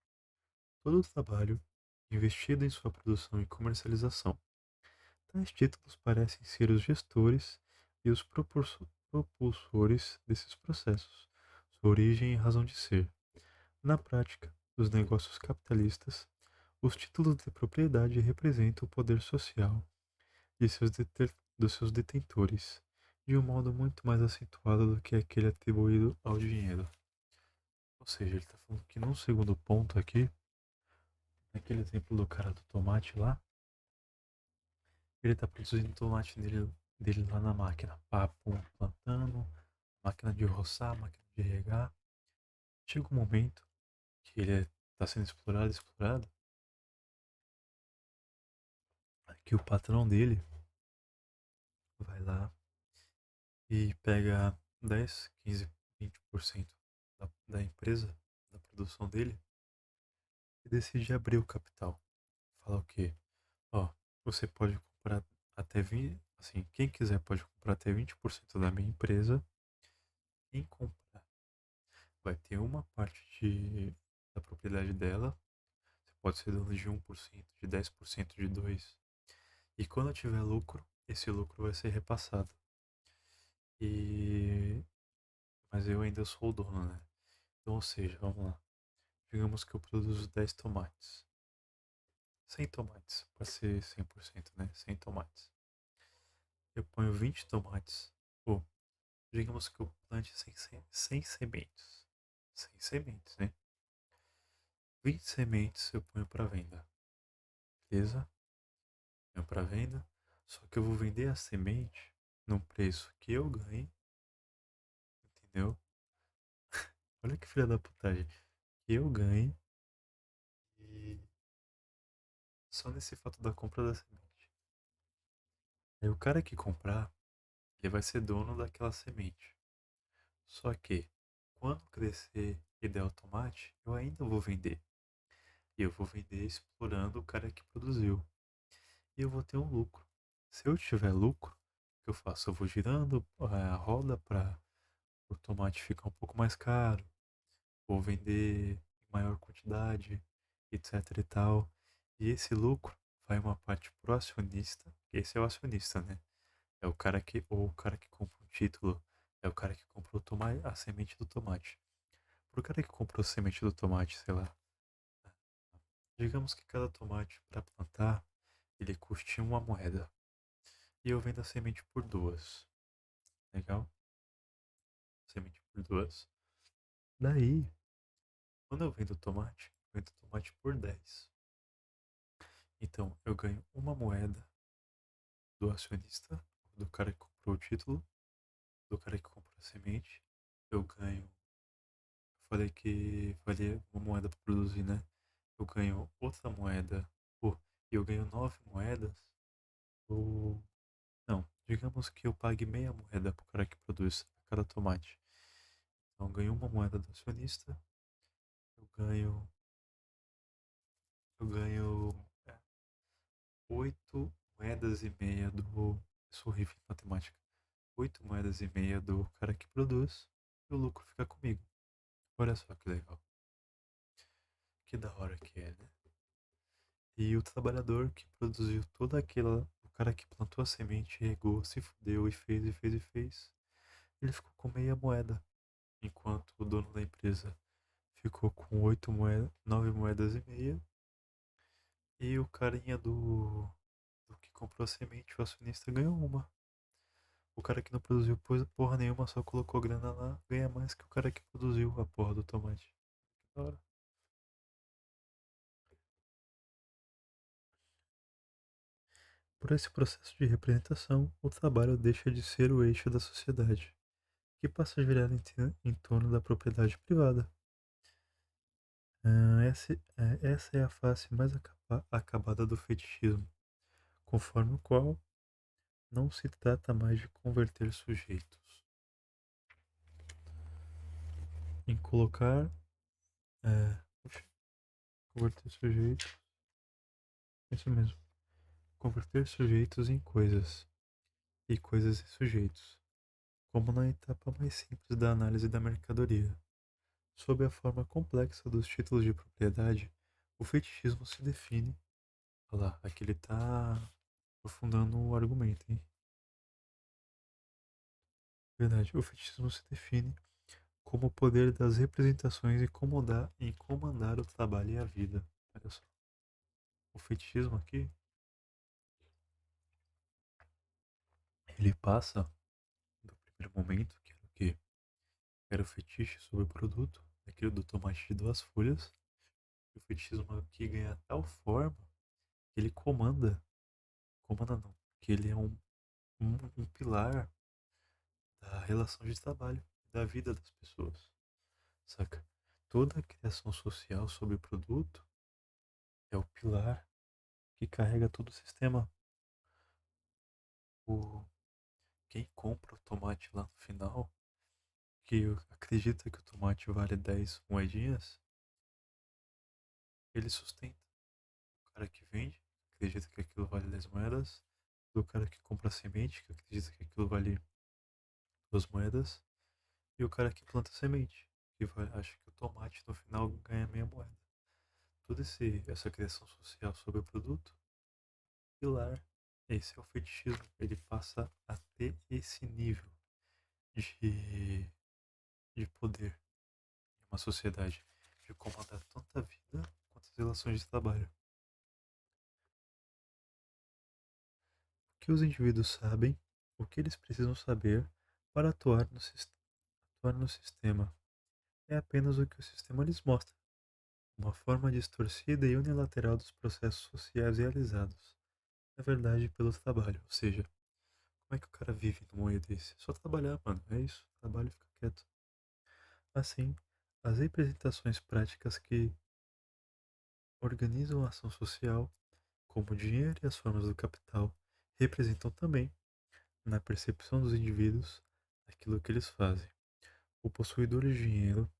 Todo o trabalho investido em sua produção e comercialização. Tais títulos parecem ser os gestores e os propulsores desses processos, sua origem e razão de ser. Na prática, dos negócios capitalistas, os títulos de propriedade representam o poder social dos seus detentores, de um modo muito mais acentuado do que aquele atribuído ao dinheiro. Ou seja, ele está falando que num segundo ponto aqui, naquele exemplo do cara do tomate lá, ele está produzindo o tomate dele lá na máquina. Papo, plantando, máquina de roçar, máquina de regar. Chega um momento que ele está sendo explorado, que o patrão dele vai lá e pega 10, 15, 20% da empresa, da produção dele, e decide abrir o capital. Fala o quê? Ó, você pode comprar até 20, assim, quem quiser pode comprar até 20% da minha empresa. Quem comprar vai ter uma parte da propriedade dela. Você pode ser dono de 1%, de 10%, de 2%. E quando tiver lucro, esse lucro vai ser repassado. E mas eu ainda sou o dono, né? Então, ou seja, vamos lá. Digamos que eu produzo 10 tomates. 100 tomates, para ser 100%, né? 100 tomates. Eu ponho 20 tomates. Ou, digamos que eu plante 100 sementes. 100 sementes, né? 20 sementes eu ponho para venda. Beleza? Ponho para venda. Só que eu vou vender a semente num preço que eu ganhe, entendeu? Olha que filha da putagem. Que eu ganhe e só nesse fato da compra da semente. Aí o cara que comprar, ele vai ser dono daquela semente. Só que, quando crescer e der o tomate, eu ainda vou vender. E eu vou vender explorando o cara que produziu. E eu vou ter um lucro. Se eu tiver lucro, o que eu faço? Eu vou girando a roda para o tomate ficar um pouco mais caro, vou vender em maior quantidade, etc e tal. E esse lucro vai uma parte pro acionista, que esse é o acionista, né? É o cara que, ou o cara que compra um título, é o cara que comprou o tomate, a semente do tomate. Pro cara que comprou a semente do tomate, sei lá, digamos que cada tomate para plantar, ele custe uma moeda. E eu vendo a semente por duas. Legal? Semente por duas. Daí, quando eu vendo tomate por 10. Então, eu ganho uma moeda do acionista, do cara que comprou o título, do cara que comprou a semente. Eu ganho, eu falei que valia uma moeda para produzir, né? Eu ganho outra moeda, pô, e eu ganho 9 moedas. Ou, não, digamos que eu pague meia moeda pro cara que produz a cada tomate. Então, eu ganho uma moeda do acionista, eu ganho, eu ganho 8 moedas e meia do. Sou horrível em matemática. 8 moedas e meia do cara que produz e o lucro fica comigo. Olha só que legal. Que da hora que é, né? E o trabalhador que produziu toda aquela. O cara que plantou a semente, regou, se fudeu e fez e fez e fez. Ele ficou com meia moeda. Enquanto o dono da empresa ficou com 8 moedas, 9 moedas e meia. E o carinha do que comprou a semente, o acionista, ganhou uma. O cara que não produziu porra nenhuma, só colocou grana lá, ganha mais que o cara que produziu a porra do tomate. Da hora. Por esse processo de representação, o trabalho deixa de ser o eixo da sociedade, que passa a girar em torno da propriedade privada. Essa é a face mais acabada do fetichismo, conforme o qual não se trata mais de converter sujeitos, em colocar, é, oxe, converter sujeitos, isso mesmo, converter sujeitos em coisas e coisas em sujeitos, como na etapa mais simples da análise da mercadoria. Sob a forma complexa dos títulos de propriedade, o fetichismo se define. Olha lá, aqui ele está aprofundando o argumento, hein? Verdade, o fetichismo se define como o poder das representações em comandar o trabalho e a vida. Olha só, o fetichismo aqui, ele passa do primeiro momento, que era o quê? Era o fetiche sobre o produto, aquilo do tomate de 2 folhas. E o fetichismo aqui ganha tal forma que ele comanda não, que ele é um pilar da relação de trabalho, da vida das pessoas, saca? Toda a criação social sobre o produto é o pilar que carrega todo o sistema. O, quem compra o tomate lá no final, que acredita que o tomate vale 10 moedinhas, ele sustenta. O cara que vende acredita que aquilo vale 10 moedas, do cara que compra a semente, que acredita que aquilo vale 2 moedas, e o cara que planta a semente, que acha que o tomate no final ganha meia moeda. Toda essa criação social sobre o produto, pilar, esse é o fetichismo. Ele passa a ter esse nível de, de poder em uma sociedade, de comandar tanto a vida quanto as relações de trabalho. O que os indivíduos sabem, o que eles precisam saber para atuar no sistema, é apenas o que o sistema lhes mostra, uma forma distorcida e unilateral dos processos sociais realizados, na verdade, pelo trabalho. Ou seja, como é que o cara vive num meio desse? Só trabalhar, mano. É isso. Trabalho e fica quieto. Assim, as representações práticas que organizam a ação social, como o dinheiro e as formas do capital, representam também, na percepção dos indivíduos, aquilo que eles fazem. O possuidor de dinheiro,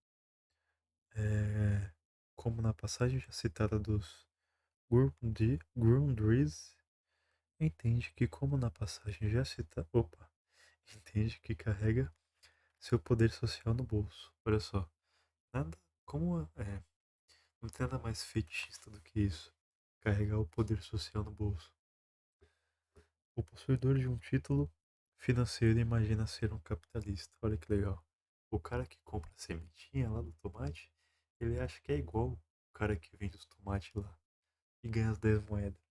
como na passagem já citada dos Grundrisse, entende que, como na passagem já citada, entende que carrega seu poder social no bolso. Olha só, nada como não tem nada mais fetichista do que isso. Carregar o poder social no bolso. O possuidor de um título financeiro imagina ser um capitalista. Olha que legal. O cara que compra a sementinha lá do tomate, ele acha que é igual o cara que vende os tomates lá e ganha as 10 moedas.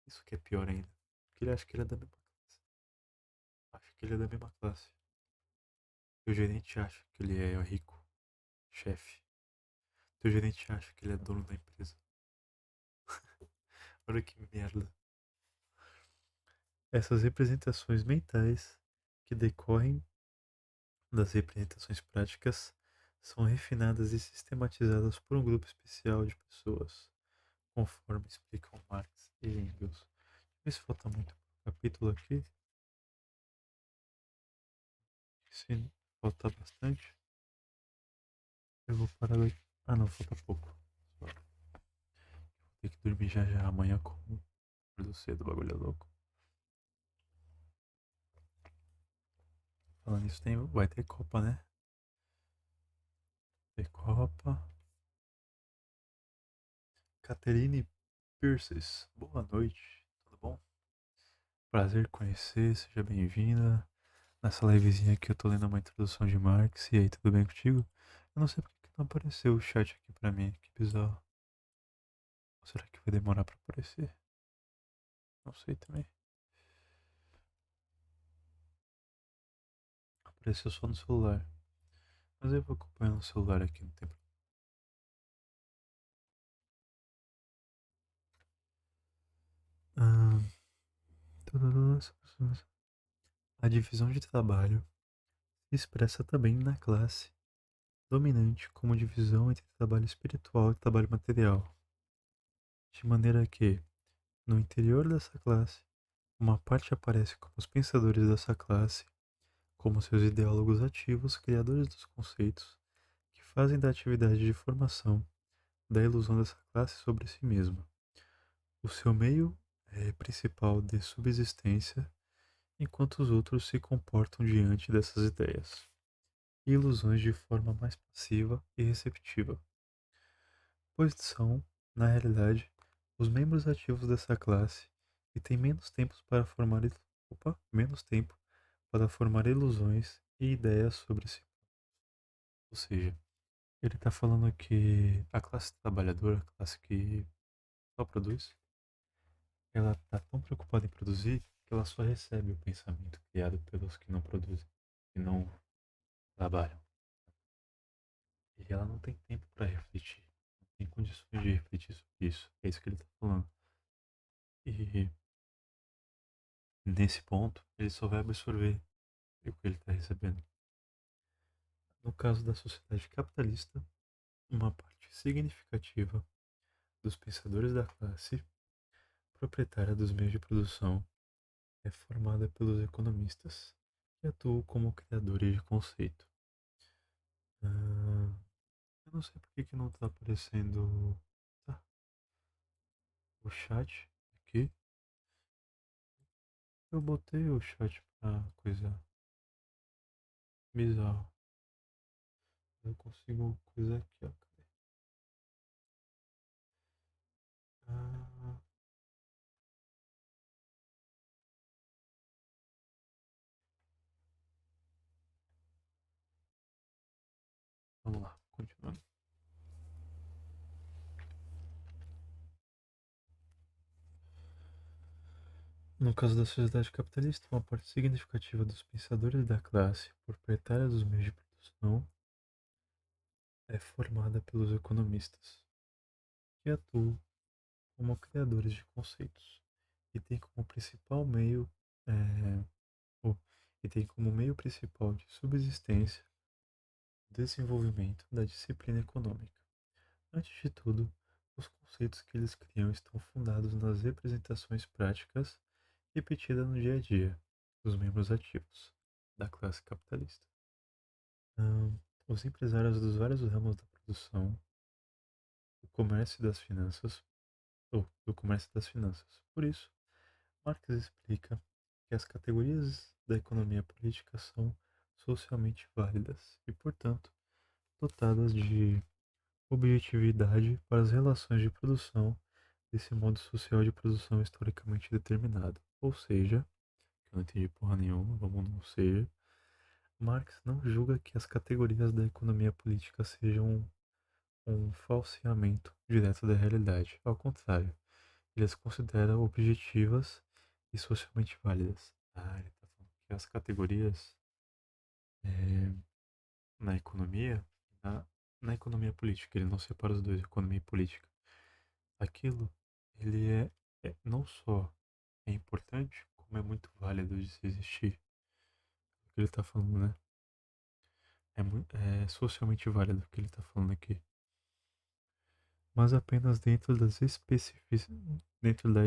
Isso que é pior ainda. Porque ele acha que ele é da mesma classe. Acha que ele é da mesma classe. E o gerente acha que ele é rico, chefe. O gerente acha que ele é dono da empresa. Olha que merda. Essas representações mentais que decorrem das representações práticas são refinadas e sistematizadas por um grupo especial de pessoas, conforme explicam Marx e Engels. Vê se falta muito capítulo aqui. Se falta bastante, eu vou parar daqui. Ah, não, falta pouco. Vou ter que dormir já já. Amanhã como acordo cedo, o bagulho é louco. Falando nisso, vai ter Copa, né? Ter Copa. Caterine Pierces, boa noite, tudo bom? Prazer conhecer, seja bem-vinda. Nessa livezinha aqui eu tô lendo uma introdução de Marx. E aí, tudo bem contigo? Eu não sei porque que não apareceu o chat aqui pra mim, que bizarro. Ou será que vai demorar pra aparecer? Não sei também. Apareceu só no celular. Mas eu vou acompanhar no celular aqui, não tem problema. Ah, a divisão de trabalho se expressa também na classe dominante como divisão entre trabalho espiritual e trabalho material, de maneira que, no interior dessa classe, uma parte aparece como os pensadores dessa classe, como seus ideólogos ativos, criadores dos conceitos, que fazem da atividade de formação da ilusão dessa classe sobre si mesma o seu meio principal de subsistência, enquanto os outros se comportam diante dessas ideias e ilusões de forma mais passiva e receptiva, pois são, na realidade, os membros ativos dessa classe e têm menos tempo para formar ilusões e ideias sobre si. Ou seja, ele está falando que a classe trabalhadora, a classe que só produz, ela está tão preocupada em produzir que ela só recebe o pensamento criado pelos que não produzem, que não trabalham. E ela não tem tempo para refletir, não tem condições de refletir sobre isso. É isso que ele está falando. E nesse ponto, ele só vai absorver o que ele está recebendo. No caso da sociedade capitalista, uma parte significativa dos pensadores da classe proprietária dos meios de produção é formada pelos economistas, que atuam como criadores de conceito. Ah, eu não sei por que que não tá aparecendo tá, o chat aqui. Eu botei o chat pra coisa bizarro. Eu consigo coisa aqui, ó. Cadê? Ah, vamos lá, continuando. No caso da sociedade capitalista, uma parte significativa dos pensadores da classe proprietária dos meios de produção é formada pelos economistas, que atuam como criadores de conceitos e tem como principal meio é, o- e tem como meio principal de subsistência o desenvolvimento da disciplina econômica. Antes de tudo, os conceitos que eles criam estão fundados nas representações práticas repetida no dia a dia dos membros ativos da classe capitalista. Ahn, os empresários dos vários ramos da produção, do comércio e das finanças, ou do comércio e das finanças. Por isso, Marx explica que as categorias da economia política são socialmente válidas e, portanto, dotadas de objetividade para as relações de produção desse modo social de produção historicamente determinado. Ou seja, que eu não entendi porra nenhuma, vamos não seja, Marx não julga que as categorias da economia política sejam um falseamento direto da realidade. Ao contrário, ele as considera objetivas e socialmente válidas. Ele está falando que as categorias eh, na economia, na, na economia política, ele não separa os dois, economia e política. Aquilo, ele não só é importante, como é muito válido de se existir. O que ele está falando, né? É socialmente válido o que ele está falando aqui. Mas apenas dentro da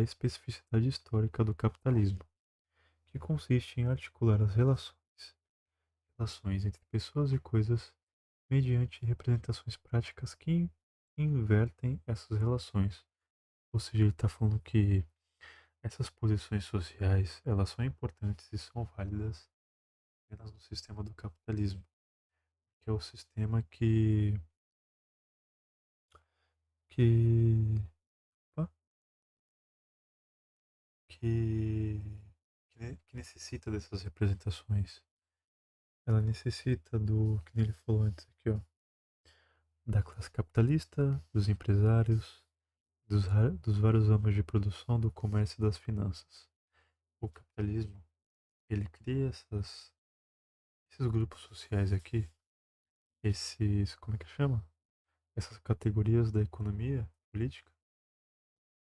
especificidade histórica do capitalismo, que consiste em articular as relações entre pessoas e coisas mediante representações práticas que invertem essas relações. Ou seja, ele está falando que essas posições sociais, elas são importantes e são válidas apenas no sistema do capitalismo, que é o sistema que, opa, que, que necessita dessas representações. Ela necessita que nem ele falou antes aqui, ó, da classe capitalista, dos empresários, dos vários ramos de produção, do comércio e das finanças. O capitalismo, ele cria esses grupos sociais aqui, como é que chama? Essas categorias da economia política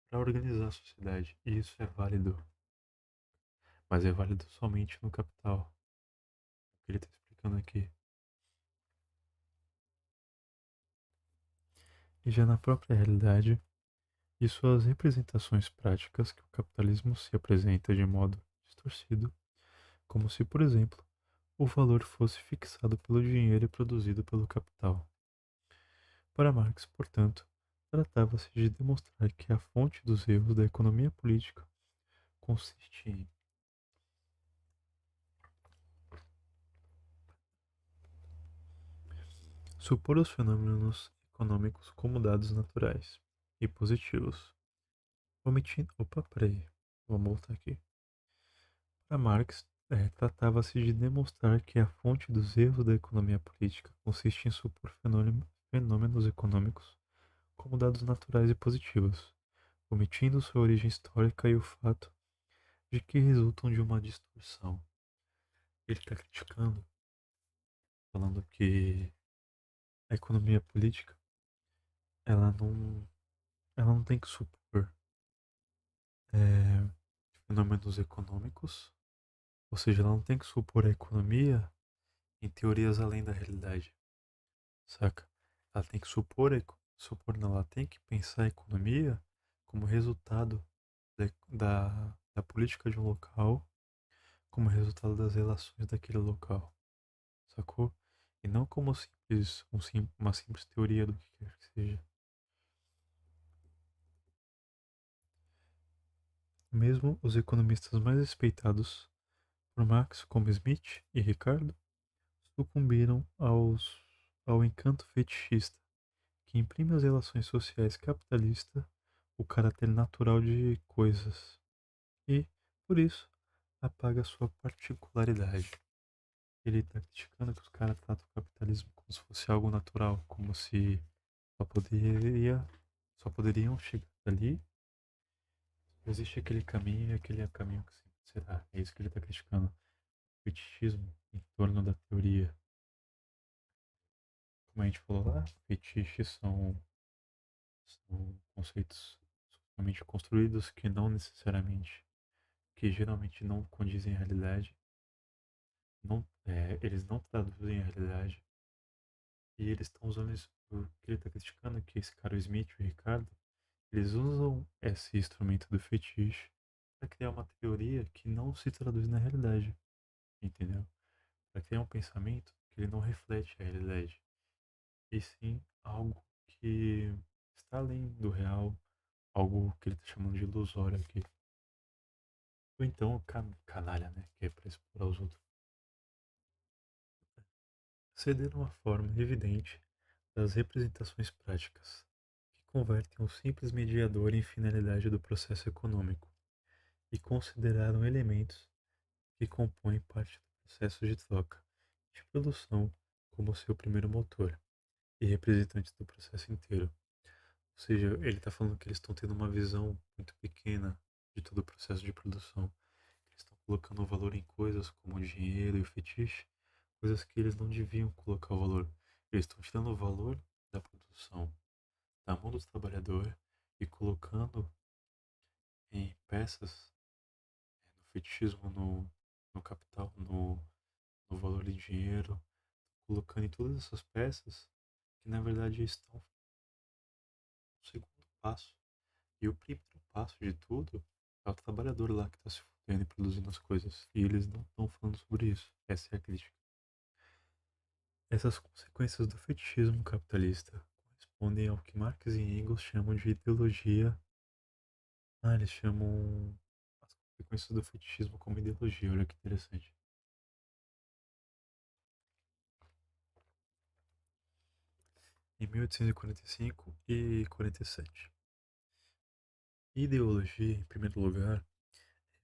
para organizar a sociedade. E isso é válido, mas é válido somente no capital. O que ele está explicando aqui. E já na própria realidade, e suas representações práticas que o capitalismo se apresenta de modo distorcido, como se, por exemplo, o valor fosse fixado pelo dinheiro e produzido pelo capital. Para Marx, portanto, tratava-se de demonstrar que a fonte dos erros da economia política consiste em supor os fenômenos econômicos como dados naturais e positivos, omitindo. Opa, peraí, vamos voltar aqui. Para Marx, tratava-se de demonstrar que a fonte dos erros da economia política consiste em supor fenômenos econômicos como dados naturais e positivos, omitindo sua origem histórica e o fato de que resultam de uma distorção. Ele está criticando, falando que a economia política ela não, ela não tem que supor é, fenômenos econômicos, ou seja, ela não tem que supor a economia em teorias além da realidade, saca? Ela tem que supor não, ela tem que pensar a economia como resultado da política de um local, como resultado das relações daquele local, sacou? E não como uma simples teoria do que quer que seja. Mesmo os economistas mais respeitados por Marx, como Smith e Ricardo, sucumbiram ao encanto fetichista que imprime às relações sociais capitalistas o caráter natural de coisas e, por isso, apaga sua particularidade. Ele está criticando que os caras tratam o capitalismo como se fosse algo natural, como se só poderia, só poderiam chegar ali. Existe aquele caminho e aquele é o caminho que sempre será. É isso que ele está criticando. O fetichismo em torno da teoria. Como a gente falou lá, fetiches são conceitos socialmente construídos que não necessariamente, que geralmente não condizem à realidade, eles não traduzem a realidade e eles estão usando isso. O que ele está criticando é que esse cara, o Smith e o Ricardo, eles usam esse instrumento do fetiche para criar uma teoria que não se traduz na realidade, entendeu? Para criar um pensamento que ele não reflete a realidade, e sim algo que está além do real, algo que ele está chamando de ilusório aqui. Ou então canalha, né? Que é para explorar os outros. Ceder uma forma evidente das representações práticas, que convertem o simples mediador em finalidade do processo econômico, e consideraram elementos que compõem parte do processo de troca, de produção, como seu primeiro motor, e representantes do processo inteiro. Ou seja, ele está falando que eles estão tendo uma visão muito pequena de todo o processo de produção. Eles estão colocando o valor em coisas como o dinheiro e o fetiche, coisas que eles não deviam colocar o valor. Eles estão tirando o valor da produção, da mão do trabalhador e colocando em peças, no fetichismo, no capital, no valor de dinheiro, colocando em todas essas peças que na verdade estão no segundo passo. E o primeiro passo de tudo é o trabalhador lá que está se fudendo e produzindo as coisas. E eles não estão falando sobre isso. Essa é a crítica. Essas consequências do fetichismo capitalista correspondem ao que Marx e Engels chamam de ideologia. Eles chamam as consequências do fetichismo como ideologia. Olha que interessante. Em 1845 e 47. Ideologia, em primeiro lugar,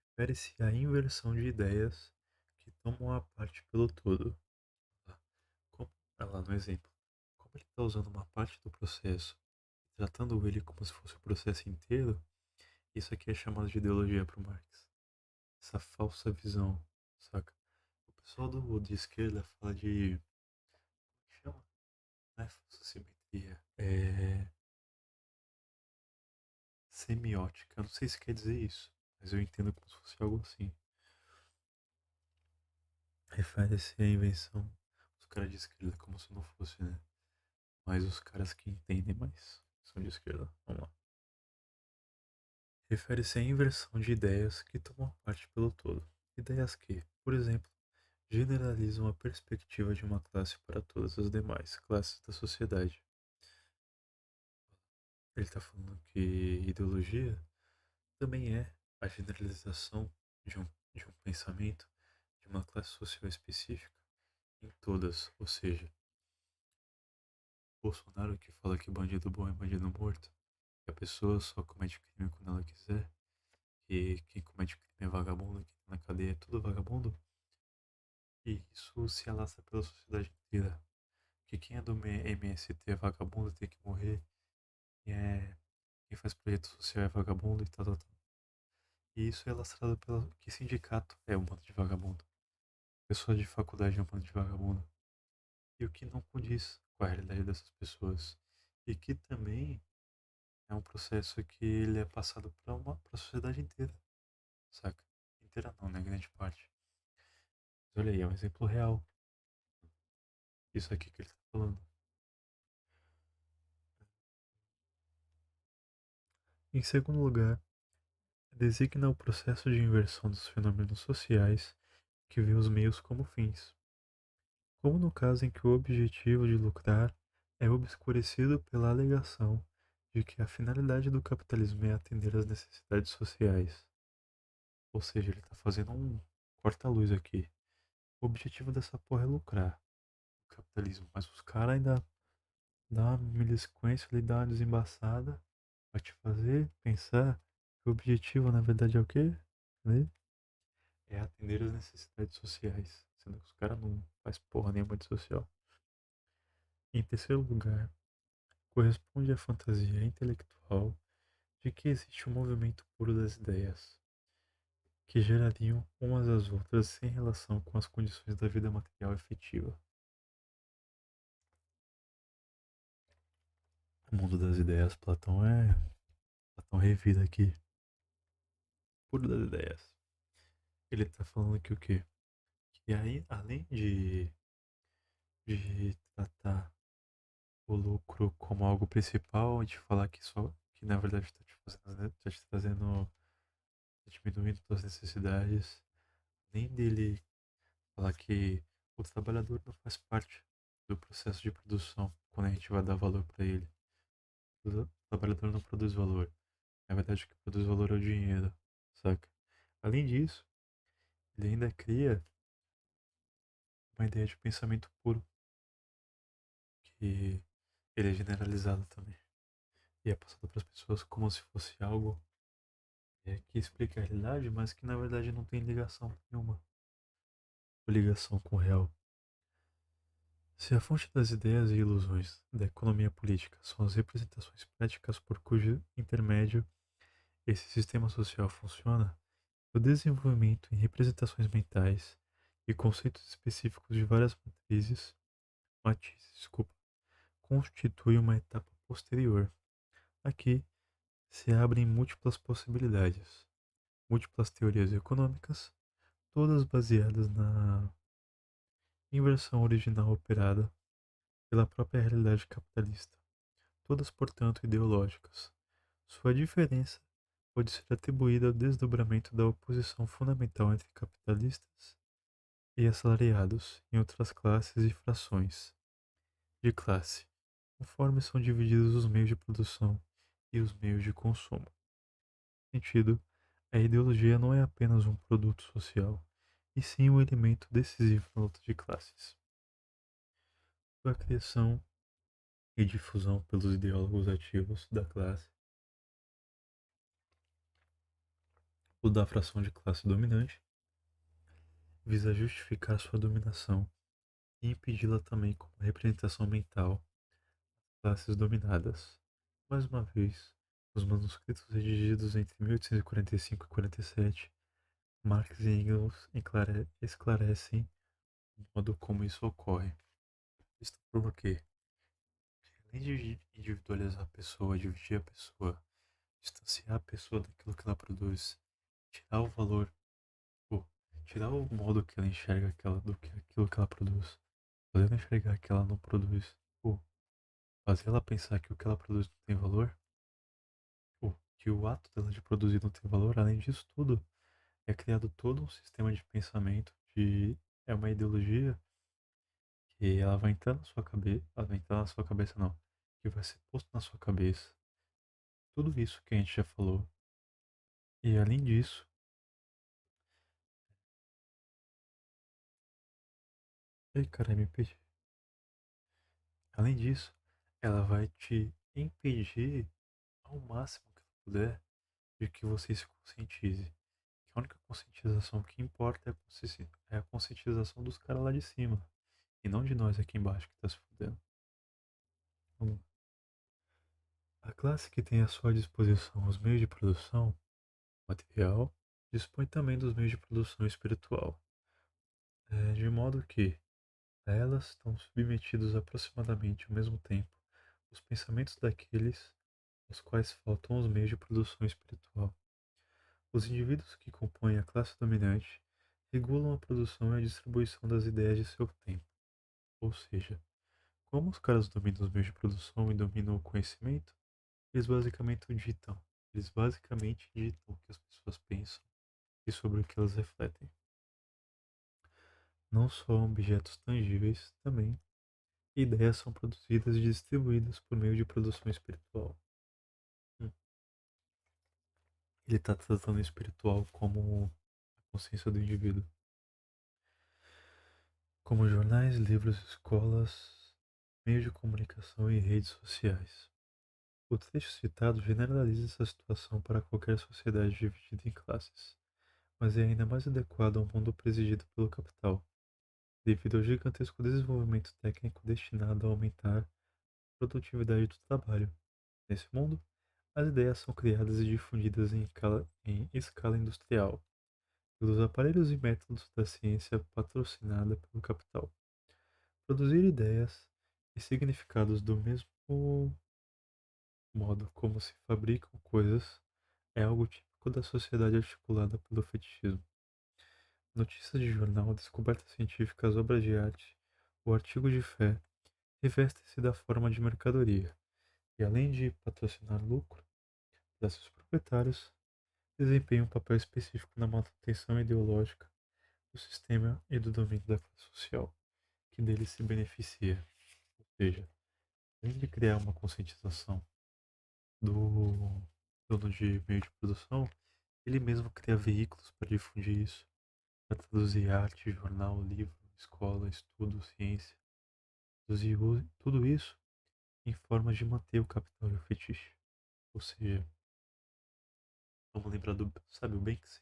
refere-se à inversão de ideias que tomam a parte pelo todo. Como, olha lá no exemplo. Como ele está usando uma parte do processo, tratando ele como se fosse o processo inteiro, isso aqui é chamado de ideologia para o Marx. Essa falsa visão, saca? O pessoal de esquerda fala de. Como que chama? Não é falsa simetria. É. Semiótica. Eu não sei se quer dizer isso, mas eu entendo como se fosse algo assim. Refere-se à invenção dos caras de esquerda, como se não fosse, né? Mas os caras que entendem mais são de esquerda. Vamos lá. Refere-se à inversão de ideias que tomam parte pelo todo. Ideias que, por exemplo, generalizam a perspectiva de uma classe para todas as demais classes da sociedade. Ele está falando que ideologia também é a generalização de um pensamento de uma classe social específica em todas, ou seja, Bolsonaro que fala que bandido bom é bandido morto, que a pessoa só comete crime quando ela quiser, que quem comete crime é vagabundo, quem tá na cadeia é tudo vagabundo, e isso se alastra pela sociedade inteira. Que quem é do MST é vagabundo, tem que morrer, quem faz projeto social é vagabundo e tal, tal, tal. E isso é alastrado pelo que sindicato é um bando de vagabundo, pessoa de faculdade é um bando de vagabundo. E o que não condiz com a realidade dessas pessoas. E que também é um processo que ele é passado para a sociedade inteira, saca? Inteira não, né? Grande parte. Mas olha aí, é um exemplo real. Isso aqui que ele está falando. Em segundo lugar, designa o processo de inversão dos fenômenos sociais que vê os meios como fins, como no caso em que o objetivo de lucrar é obscurecido pela alegação de que a finalidade do capitalismo é atender às necessidades sociais. Ou seja, ele está fazendo um corta-luz aqui. O objetivo dessa porra é lucrar o capitalismo, mas os caras ainda dão uma milisquência ali, dá uma desembaçada pra te fazer pensar que o objetivo na verdade é o quê? Né? É atender às necessidades sociais, sendo que os caras não faz porra nenhuma de social. Em terceiro lugar, corresponde à fantasia intelectual de que existe um movimento puro das ideias, que gerariam umas às outras sem relação com as condições da vida material efetiva. O mundo das ideias, Platão revida aqui, puro das ideias. Ele tá falando que o quê? Que aí, além de tratar o lucro como algo principal, de falar que só que na verdade tá te fazendo, tá diminuindo suas necessidades, nem dele falar que o trabalhador não faz parte do processo de produção quando a gente vai dar valor para ele. O trabalhador não produz valor. Na verdade, o que produz valor é o dinheiro, saca? Além disso, ele ainda cria uma ideia de pensamento puro, que ele é generalizado também. E é passado para as pessoas como se fosse algo que explica a realidade, mas que na verdade não tem ligação nenhuma, ou ligação com o real. Se a fonte das ideias e ilusões da economia política são as representações práticas por cujo intermédio esse sistema social funciona, o desenvolvimento em representações mentais e conceitos específicos de várias matizes, desculpa, constitui uma etapa posterior. Aqui se abrem múltiplas possibilidades, múltiplas teorias econômicas, todas baseadas na inversão original operada pela própria realidade capitalista, todas, portanto, ideológicas. Sua diferença pode ser atribuída ao desdobramento da oposição fundamental entre capitalistas e assalariados em outras classes e frações de classe, conforme são divididos os meios de produção e os meios de consumo. Nesse sentido, a ideologia não é apenas um produto social, e sim um elemento decisivo na luta de classes. Sua criação e difusão pelos ideólogos ativos da classe ou da fração de classe dominante visa justificar sua dominação e impedi-la também como representação mental das classes dominadas. Mais uma vez, os manuscritos redigidos entre 1845 e 47, Marx e Engels esclarecem o modo como isso ocorre. Isto porque, além de individualizar a pessoa, dividir a pessoa, distanciar a pessoa daquilo que ela produz, tirar o valor, ou tirar o modo que ela enxerga do que aquilo que ela produz, fazendo enxergar que ela não produz, ou fazer ela pensar que o que ela produz não tem valor, ou que o ato dela de produzir não tem valor. Além disso tudo, é criado todo um sistema de pensamento, é uma ideologia que ela vai entrar na sua cabeça, ela vai entrar na sua cabeça não, que vai ser posto na sua cabeça, tudo isso que a gente já falou. E além disso, ei cara, me perdi. Além disso, ela vai te impedir ao máximo que ela puder de que você se conscientize. Que a única conscientização que importa é a conscientização dos caras lá de cima. E não de nós aqui embaixo que tá se fudendo. Vamos lá. A classe que tem à sua disposição os meios de produção material dispõe também dos meios de produção espiritual, de modo que a elas estão submetidos aproximadamente ao mesmo tempo os pensamentos daqueles aos quais faltam os meios de produção espiritual. Os indivíduos que compõem a classe dominante regulam a produção e a distribuição das ideias de seu tempo, ou seja, como os caras dominam os meios de produção e dominam o conhecimento, eles basicamente ditam, eles basicamente ditam o que as pessoas pensam e sobre o que elas refletem. Não só objetos tangíveis, também ideias são produzidas e distribuídas por meio de produção espiritual. Hum. Ele está tratando o espiritual como a consciência do indivíduo. Como jornais, livros, escolas, meios de comunicação e redes sociais. O trecho citado generaliza essa situação para qualquer sociedade dividida em classes, mas é ainda mais adequado a um mundo presidido pelo capital, devido ao gigantesco desenvolvimento técnico destinado a aumentar a produtividade do trabalho. Nesse mundo, as ideias são criadas e difundidas em escala industrial, pelos aparelhos e métodos da ciência patrocinada pelo capital. Produzir ideias e significados do mesmo modo como se fabricam coisas é algo típico da sociedade articulada pelo fetichismo. Notícias de jornal, descobertas científicas, obras de arte, ou artigos de fé revestem-se da forma de mercadoria e, além de patrocinar lucro para seus proprietários, desempenham um papel específico na manutenção ideológica do sistema e do domínio da classe social que dele se beneficia. Ou seja, além de criar uma conscientização do dono de meio de produção, ele mesmo cria veículos para difundir isso, para traduzir arte, jornal, livro, escola, estudo, ciência, traduzir tudo isso em formas de manter o capital e o fetiche. Ou seja, vamos lembrar do, sabe, o Banksy?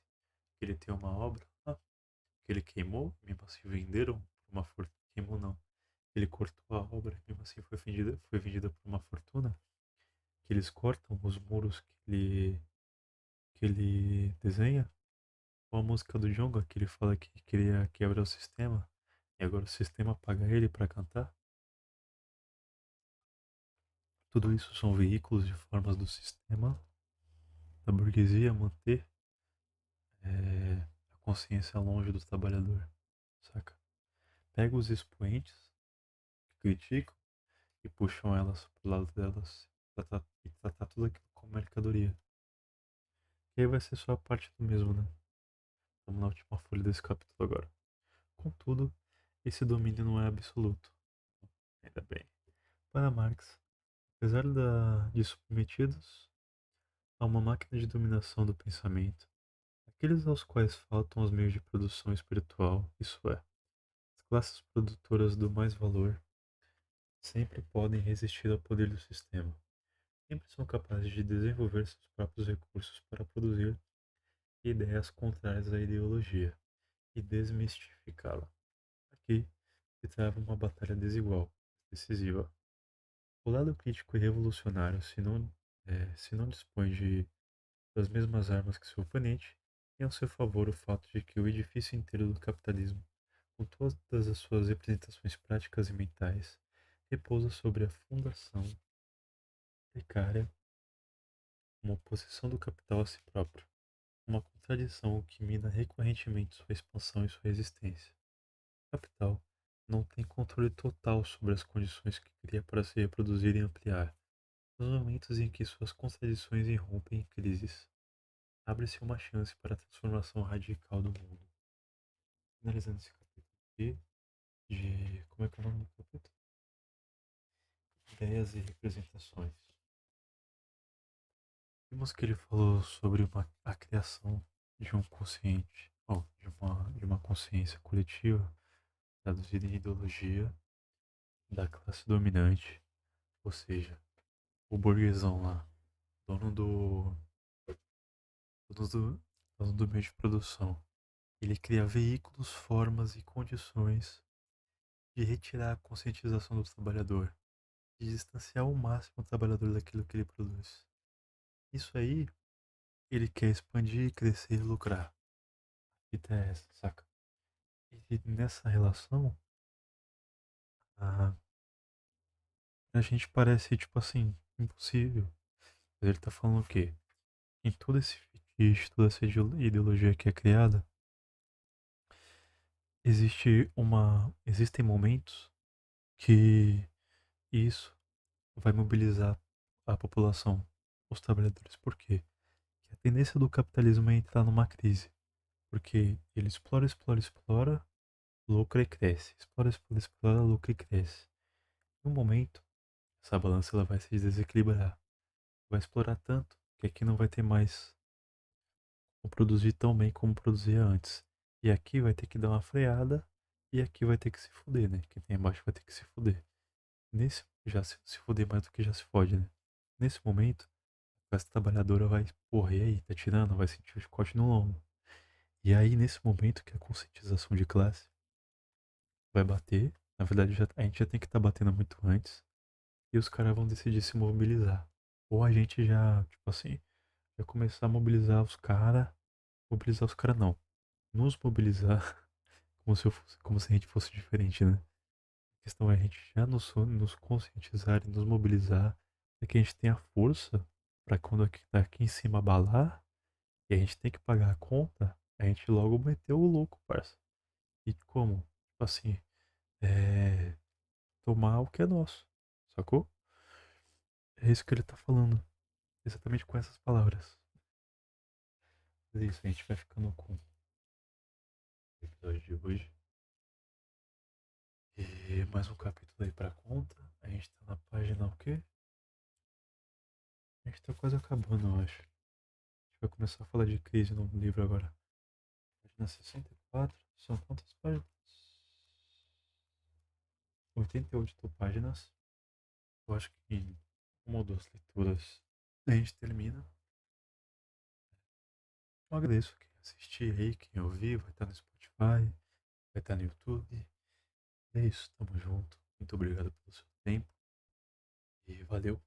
Que ele tem uma obra lá, que ele queimou, mesmo assim venderam por uma fortuna. Queimou não. Ele cortou a obra, mesmo assim foi vendida por uma fortuna. Que eles cortam os muros que ele desenha. Com a música do Djonga, que ele fala que queria quebrar o sistema. E agora o sistema paga ele para cantar. Tudo isso são veículos de formas do sistema, da burguesia manter a consciência longe do trabalhador, saca? Pega os expoentes que criticam e puxam elas pro lado delas e tratar tudo aquilo como mercadoria. E aí vai ser só a parte do mesmo, né? Estamos na última folha desse capítulo agora. Contudo, esse domínio não é absoluto. Ainda bem. Para Marx, apesar de submetidos a uma máquina de dominação do pensamento, aqueles aos quais faltam os meios de produção espiritual, isso é, as classes produtoras do mais valor, sempre podem resistir ao poder do sistema. Sempre são capazes de desenvolver seus próprios recursos para produzir ideias contrárias à ideologia e desmistificá-la. Aqui se trava uma batalha desigual, decisiva. O lado crítico e revolucionário, se não dispõe das mesmas armas que seu oponente, tem ao seu favor o fato de que o edifício inteiro do capitalismo, com todas as suas representações práticas e mentais, repousa sobre a fundação precária, uma oposição do capital a si próprio, uma contradição que mina recorrentemente sua expansão e sua resistência. O capital não tem controle total sobre as condições que cria para se reproduzir e ampliar. Nos momentos em que suas contradições irrompem em crises, abre-se uma chance para a transformação radical do mundo. Finalizando esse capítulo aqui, como é que é o nome do capítulo? Ideias e representações. Vimos que ele falou sobre a criação de um consciente, ou de uma consciência coletiva, traduzida em ideologia da classe dominante, ou seja, o burguesão lá, dono do, dono do, dono do meio de produção. Ele cria veículos, formas e condições de retirar a conscientização do trabalhador, de distanciar ao máximo o trabalhador daquilo que ele produz. Isso aí, ele quer expandir, crescer e lucrar. A fita é essa, saca? E nessa relação, a, a gente parece, tipo assim, impossível. Mas ele tá falando o quê? Em todo esse fetiche, toda essa ideologia que é criada, existem momentos que isso vai mobilizar a população, os trabalhadores. Por quê? Porque a tendência do capitalismo é entrar numa crise. Porque ele explora, explora, explora, lucra e cresce. Explora, explora, explora, lucra e cresce. Em um momento, essa balança ela vai se desequilibrar. Vai explorar tanto que aqui não vai ter mais como produzir tão bem como produzia antes. E aqui vai ter que dar uma freada e aqui vai ter que se fuder, né? Quem tem embaixo vai ter que se fuder. Nesse já se fuder mais do que já se fode, né? Nesse momento, a classe trabalhadora vai, porra, e aí, tá tirando? Vai sentir o chicote no lombo. E aí, nesse momento que a conscientização de classe vai bater, na verdade a gente já tem que estar batendo muito antes, e os caras vão decidir se mobilizar. Ou a gente já, tipo assim, vai começar a mobilizar os caras não, nos mobilizar como se a gente fosse diferente, né? A questão é a gente já nos conscientizar e nos mobilizar para que a gente tenha força para quando aqui em cima abalar e a gente tem que pagar a conta, a gente logo meteu o louco, parça. E como? Tipo assim, é, tomar o que é nosso, sacou? É isso que ele tá falando, exatamente com essas palavras. Mas é isso, a gente vai ficando com o episódio de hoje. E mais um capítulo aí pra conta. A gente tá na página o quê? A gente tá quase acabando, eu acho. A gente vai começar a falar de crise no livro agora. Página 64. São quantas páginas? 88 páginas. Eu acho que em uma ou duas leituras a gente termina. Eu agradeço quem assistiu aí, quem ouviu. Vai estar no Spotify, vai estar no YouTube. É isso, tamo junto. Muito obrigado pelo seu tempo e valeu.